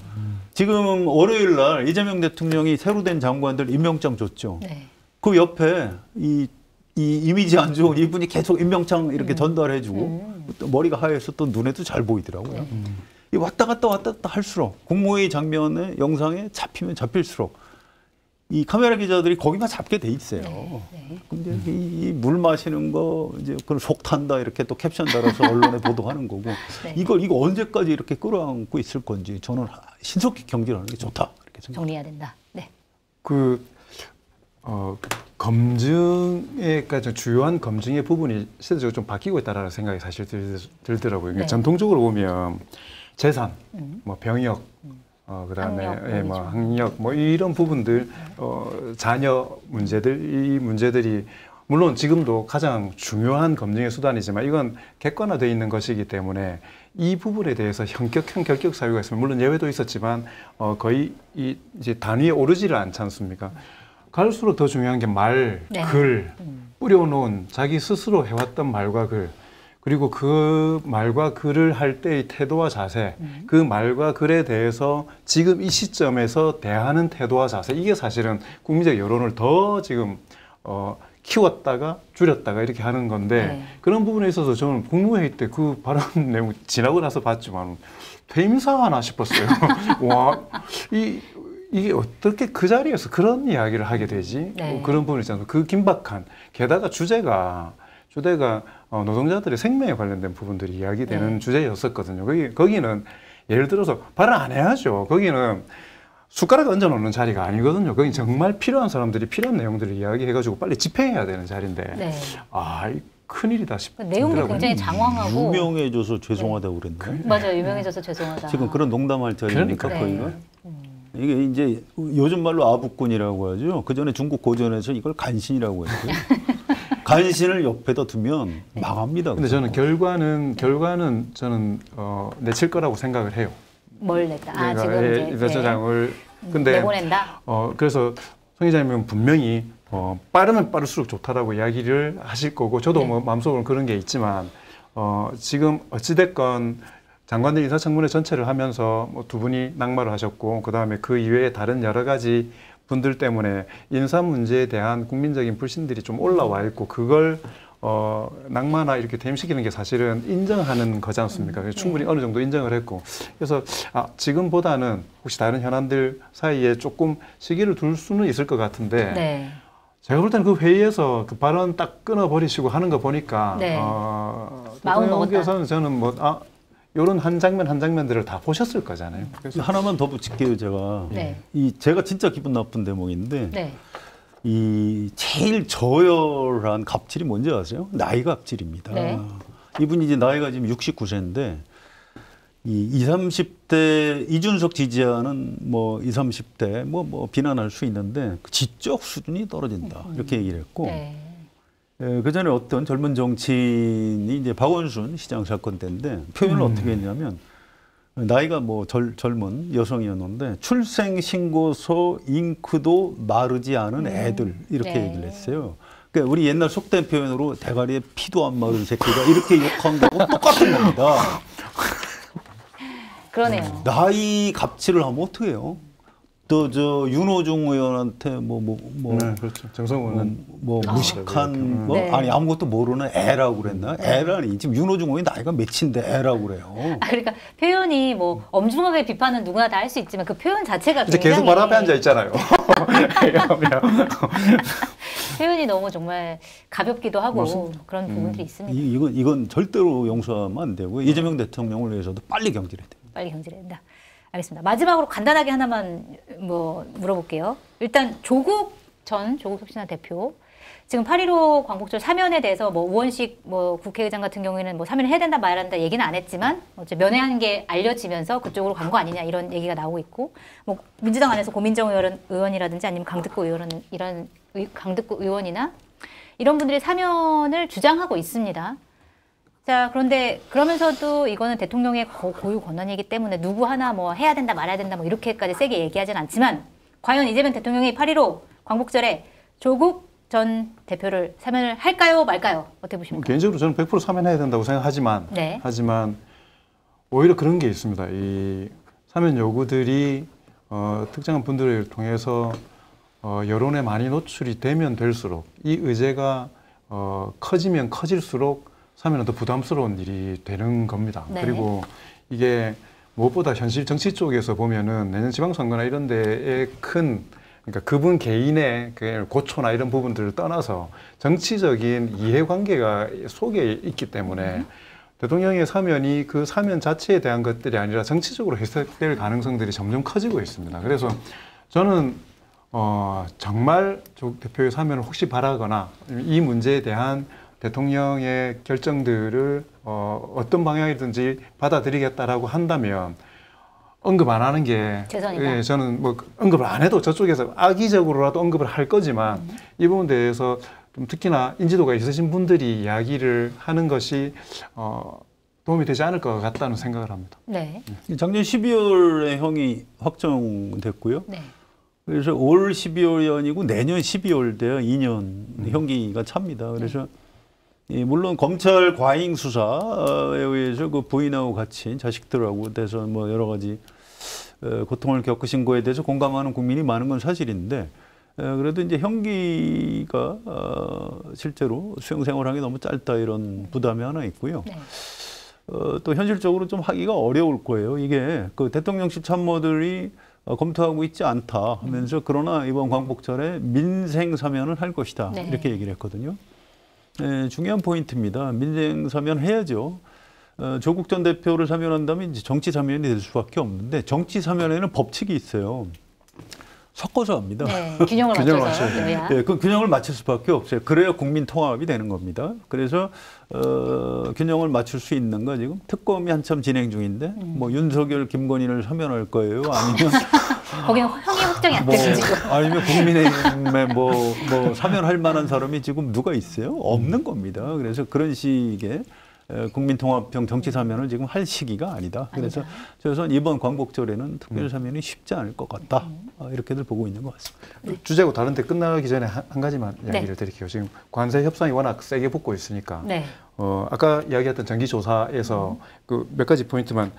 A: 지금 월요일 날 이재명 대통령이 새로 된 장관들 임명장 줬죠.
C: 네.
A: 그 옆에 이 이미지 안 좋은 이분이 계속 임명장 이렇게 전달해주고 또 머리가 하얘서 또 눈에도 잘 보이더라고요. 이 왔다 갔다 할수록 국무회의 장면에 영상에 잡히면 잡힐수록 이 카메라 기자들이 거기만 잡게 돼 있어요.
C: 네.
A: 근데 이 물 마시는 거 이제 그걸 속 탄다 이렇게 또 캡션 달아서 언론에 보도하는 거고
C: 네.
A: 이거 언제까지 이렇게 끌어안고 있을 건지 저는 신속히 경질하는 게 좋다 이렇게 생각합니다.
C: 정리해야 된다. 네.
B: 검증에까지 주요한 검증의 부분이 시대적으로 좀 바뀌고 있다라는 생각이 사실 들더라고요.
C: 네.
B: 전통적으로 보면 재산, 뭐 병역, 그다음에
C: 학력,
B: 뭐 학력, 뭐 이런 부분들, 자녀 문제들, 이 문제들이 물론 지금도 가장 중요한 검증의 수단이지만 이건 객관화되어 있는 것이기 때문에 이 부분에 대해서 현격한 결격 사유가 있으면 물론 예외도 있었지만 거의 이제 단위에 오르지를 않지 않습니까? 갈수록 더 중요한 게 말,
C: 네.
B: 글, 뿌려놓은 자기 스스로 해왔던 말과 글, 그리고 그 말과 글을 할 때의 태도와 자세, 그 말과 글에 대해서 지금 이 시점에서 대하는 태도와 자세, 이게 사실은 국민적 여론을 더 지금 키웠다가 줄였다가 이렇게 하는 건데
C: 네.
B: 그런 부분에 있어서 저는 국무회의 때 그 발언 내용 지나고 나서 봤지만 퇴임사하나 싶었어요. 와, 이게 어떻게 그 자리에서 그런 이야기를 하게 되지?
C: 네.
B: 그런 부분이 있잖아요. 그 긴박한, 게다가 주제가 노동자들의 생명에 관련된 부분들이 이야기되는
C: 네.
B: 주제였었거든요. 거기는 예를 들어서 발언 안 해야죠. 거기는 숟가락 얹어 놓는 자리가 아니거든요. 거기 정말 필요한 사람들이 필요한 내용들을 이야기해가지고 빨리 집행해야 되는 자리인데
C: 네.
B: 이 큰일이다 싶더라고요.
C: 내용도 굉장히 장황하고
A: 유명해져서 죄송하다고 그랬나요?
C: 맞아요. 유명해져서 죄송하다.
A: 지금 그런 농담할 자리입니까
B: 그러니까요.
A: 거기가? 이게 이제 요즘 말로 아부꾼이라고 하죠. 그 전에 중국 고전에서 이걸 간신이라고 했고요. 간신을 옆에다 두면 망합니다.
B: 근데 저는 결과는 저는 내칠 거라고 생각을 해요.
C: 뭘 냈다. 지금
B: 이제 저장을 근데
C: 내보낸다.
B: 그래서 송 기자님은 분명히 빠르면 빠를수록 좋다라고 이야기를 하실 거고 저도
C: 네.
B: 뭐 마음속으로 그런 게 있지만 지금 어찌됐건 장관들 인사청문회 전체를 하면서 뭐 두 분이 낙마를 하셨고 그다음에 그 이외에 다른 여러 가지 분들 때문에 인사 문제에 대한 국민적인 불신들이 좀 올라와 있고 그걸 낙마나 이렇게 퇴임시키는 게 사실은 인정하는 거지 않습니까? 그래서 충분히 어느 정도 인정을 했고 그래서 지금보다는 혹시 다른 현안들 사이에 조금 시기를 둘 수는 있을 것 같은데
C: 네.
B: 제가 볼 때는 그 회의에서 그 발언 딱 끊어버리시고 하는 거 보니까
C: 네. 마음 먹었다.
B: 대통령께서는 저는 이런 한 장면들을 다 보셨을 거잖아요. 그래서
A: 하나만 더 붙일게요, 제가.
C: 네.
A: 제가 진짜 기분 나쁜 대목인데
C: 네.
A: 이 제일 저열한 갑질이 뭔지 아세요? 나이 갑질입니다.
C: 네.
A: 이분이 이제 나이가 지금 69세인데 이 20, 30대 이준석 지지하는 뭐 20, 30대 뭐 비난할 수 있는데 그 지적 수준이 떨어진다. 이렇게 얘기를 했고
C: 네.
A: 그 전에 어떤 젊은 정치인이 이제 박원순 시장 사건 때인데 표현을 어떻게 했냐면 나이가 뭐 젊은 여성이었는데 출생신고서 잉크도 마르지 않은 애들 이렇게
C: 네.
A: 얘기를 했어요. 그러니까 우리 옛날 속된 표현으로 대가리에 피도 안 마른 새끼가 이렇게 욕한 거고 똑같은 겁니다.
C: 그러네요.
A: 나이 갑질을 하면 어떻게 해요? 저 윤호중 의원한테
B: 네, 그렇죠. 정성호는
A: 무식한
C: 네.
A: 아니 아무것도 모르는 애라고 그랬나? 애라니 지금 윤호중 의원이 나이가 몇인데 애라고 그래요.
C: 그러니까 표현이 뭐 엄중하게 비판은 누구나 다 할 수 있지만 그 표현 자체가
B: 이제
C: 굉장히
B: 계속 말 앞에 앉아 있잖아요.
C: 표현이 너무 정말 가볍기도 하고
B: 맞습니다.
C: 그런 부분들이 있습니다.
A: 이건 절대로 용서하면 안 되고 이재명 대통령을 위해서도 빨리 경질해야 돼요.
C: 빨리 경질해야 된다. 알겠습니다. 마지막으로 간단하게 하나만 물어볼게요. 일단 조국 혁신화 대표 지금 8.15 광복절 사면에 대해서 우원식 국회의장 같은 경우에는 사면을 해야 된다 말아야 된다 얘기는 안 했지만 면회한 게 알려지면서 그쪽으로 간 거 아니냐 이런 얘기가 나오고 있고 민주당 안에서 고민정 의원이라든지 아니면 강득구 의원은 이런 강득구 의원이나 이런 분들이 사면을 주장하고 있습니다. 자, 그런데 그러면서도 이거는 대통령의 고유 권한이기 때문에 누구 하나 뭐 해야 된다 말아야 된다 뭐 이렇게까지 세게 얘기하진 않지만 과연 이재명 대통령이 8.15 광복절에 조국 전 대표를 사면을 할까요 말까요? 어떻게 보십니까?
B: 개인적으로 저는 100% 사면해야 된다고 생각하지만
C: 네.
B: 오히려 그런 게 있습니다. 이 사면 요구들이 특정한 분들을 통해서 여론에 많이 노출이 되면 될수록 이 의제가 커지면 커질수록 사면은 더 부담스러운 일이 되는 겁니다.
C: 네.
B: 그리고 이게 무엇보다 현실 정치 쪽에서 보면은 내년 지방선거나 이런 데에 그러니까 그분 개인의 그 고초나 이런 부분들을 떠나서 정치적인 이해관계가 속에 있기 때문에 대통령의 사면이 그 사면 자체에 대한 것들이 아니라 정치적으로 해석될 가능성들이 점점 커지고 있습니다. 그래서 저는 정말 조국 대표의 사면을 혹시 바라거나 이 문제에 대한 대통령의 결정들을 어떤 방향이든지 받아들이겠다라고 한다면 언급 안 하는 게
C: 최선이다.
B: 예, 저는 뭐 언급을 안 해도 저쪽에서 악의적으로라도 언급을 할 거지만 이 부분에 대해서 좀 특히나 인지도가 있으신 분들이 이야기를 하는 것이 도움이 되지 않을 것 같다는 생각을 합니다.
C: 네.
A: 작년 12월에 형이 확정됐고요.
C: 네.
A: 그래서 올 12월이 내년 12월 돼야 2년 형기가 찹니다. 그래서 물론 검찰 과잉 수사에 의해서 그 부인하고 같이 자식들하고 돼서 뭐 여러 가지 고통을 겪으신 거에 대해서 공감하는 국민이 많은 건 사실인데 그래도 이제 형기가 실제로 수용 생활하기 너무 짧다 이런 부담이 하나 있고요.
C: 네.
A: 또 현실적으로 좀 하기가 어려울 거예요. 이게 그 대통령실 참모들이 검토하고 있지 않다 하면서 그러나 이번 광복절에 민생 사면을 할 것이다
C: 네.
A: 이렇게 얘기를 했거든요. 네, 중요한 포인트입니다. 민생 사면 해야죠. 조국 전 대표를 사면한다면 이제 정치 사면이 될 수밖에 없는데 정치 사면에는 법칙이 있어요. 섞어서 합니다.
C: 네. 균형을
B: 균형을
C: 맞춰서.
B: 맞춰야 돼요.
C: 여야.
A: 그 균형을 맞출 수밖에 없어요. 그래야 국민 통합이 되는 겁니다. 그래서 균형을 맞출 수 있는 거 지금 특검이 한참 진행 중인데 뭐 윤석열, 김건희를 사면할 거예요. 아니면
C: 거기는 형이 확정이 안 되는 지금.
A: 아니면 국민의힘에 뭐 사면할 만한 사람이 지금 누가 있어요? 없는 겁니다. 그래서 그런 식의 국민통합형 정치 사면을 지금 할 시기가 아니다. 그래서 저는 이번 광복절에는 특별 사면이 쉽지 않을 것 같다. 이렇게들 보고 있는 것 같습니다.
B: 주제하고 다른데 끝나기 전에 한 가지만 이야기를
C: 네.
B: 드릴게요. 지금 관세 협상이 워낙 세게 붙고 있으니까
C: 네.
B: 아까 이야기했던 전기조사에서 그 몇 가지 포인트만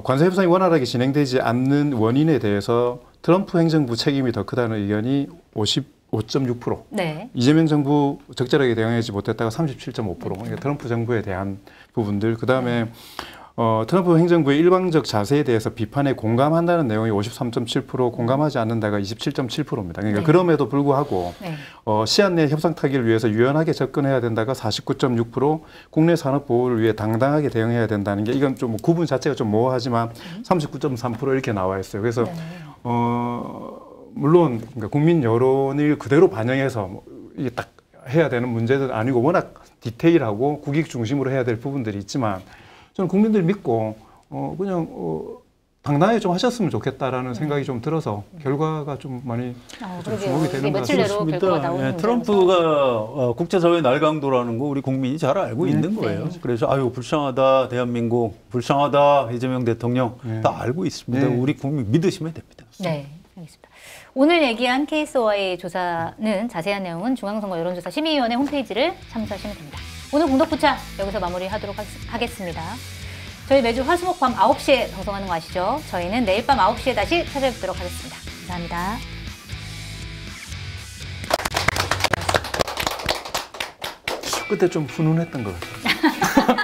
B: 관세 협상이 원활하게 진행되지 않는 원인에 대해서 트럼프 행정부 책임이 더 크다는 의견이 55.6%.
C: 네.
B: 이재명 정부 적절하게 대응하지 못했다가 37.5%. 그러니까 트럼프 정부에 대한 부분들. 그다음에 트럼프 행정부의 일방적 자세에 대해서 비판에 공감한다는 내용이 53.7%, 공감하지 않는다가 27.7%입니다. 그러니까
C: 네.
B: 그럼에도 불구하고
C: 네.
B: 시한 내 협상 타기를 위해서 유연하게 접근해야 된다가 49.6%, 국내 산업 보호를 위해 당당하게 대응해야 된다는 게 이건 좀 구분 자체가 좀 모호하지만 39.3% 이렇게 나와 있어요. 그래서
C: 네.
B: 물론 그러니까 국민 여론을 그대로 반영해서 이게 딱 해야 되는 문제는 아니고 워낙 디테일하고 국익 중심으로 해야 될 부분들이 있지만 저는 국민들 믿고 그냥 당당하게 좀 하셨으면 좋겠다라는 생각이 좀 들어서 결과가 좀 많이 좀 주목이 되는 것
C: 며칠 내로
B: 같습니다.
C: 결과가 나오는
A: 예, 트럼프가 국제사회 날강도라는 거 우리 국민이 잘 알고 있는 거예요.
C: 네.
A: 그래서 아유 불쌍하다 대한민국, 불쌍하다 이재명 대통령
B: 네.
A: 다 알고 있습니다.
B: 네.
A: 우리 국민 믿으시면 됩니다.
C: 네, 알겠습니다. 오늘 얘기한 KSOI 조사는 자세한 내용은 중앙선거 여론조사 심의위원회 홈페이지를 참조하시면 됩니다. 오늘 공덕부차 여기서 마무리하도록 하겠습니다. 저희 매주 화수목 밤 9시에 방송하는 거 아시죠? 저희는 내일 밤 9시에 다시 찾아뵙도록 하겠습니다. 감사합니다.
B: 그때 좀 훈훈했던 것 같아요.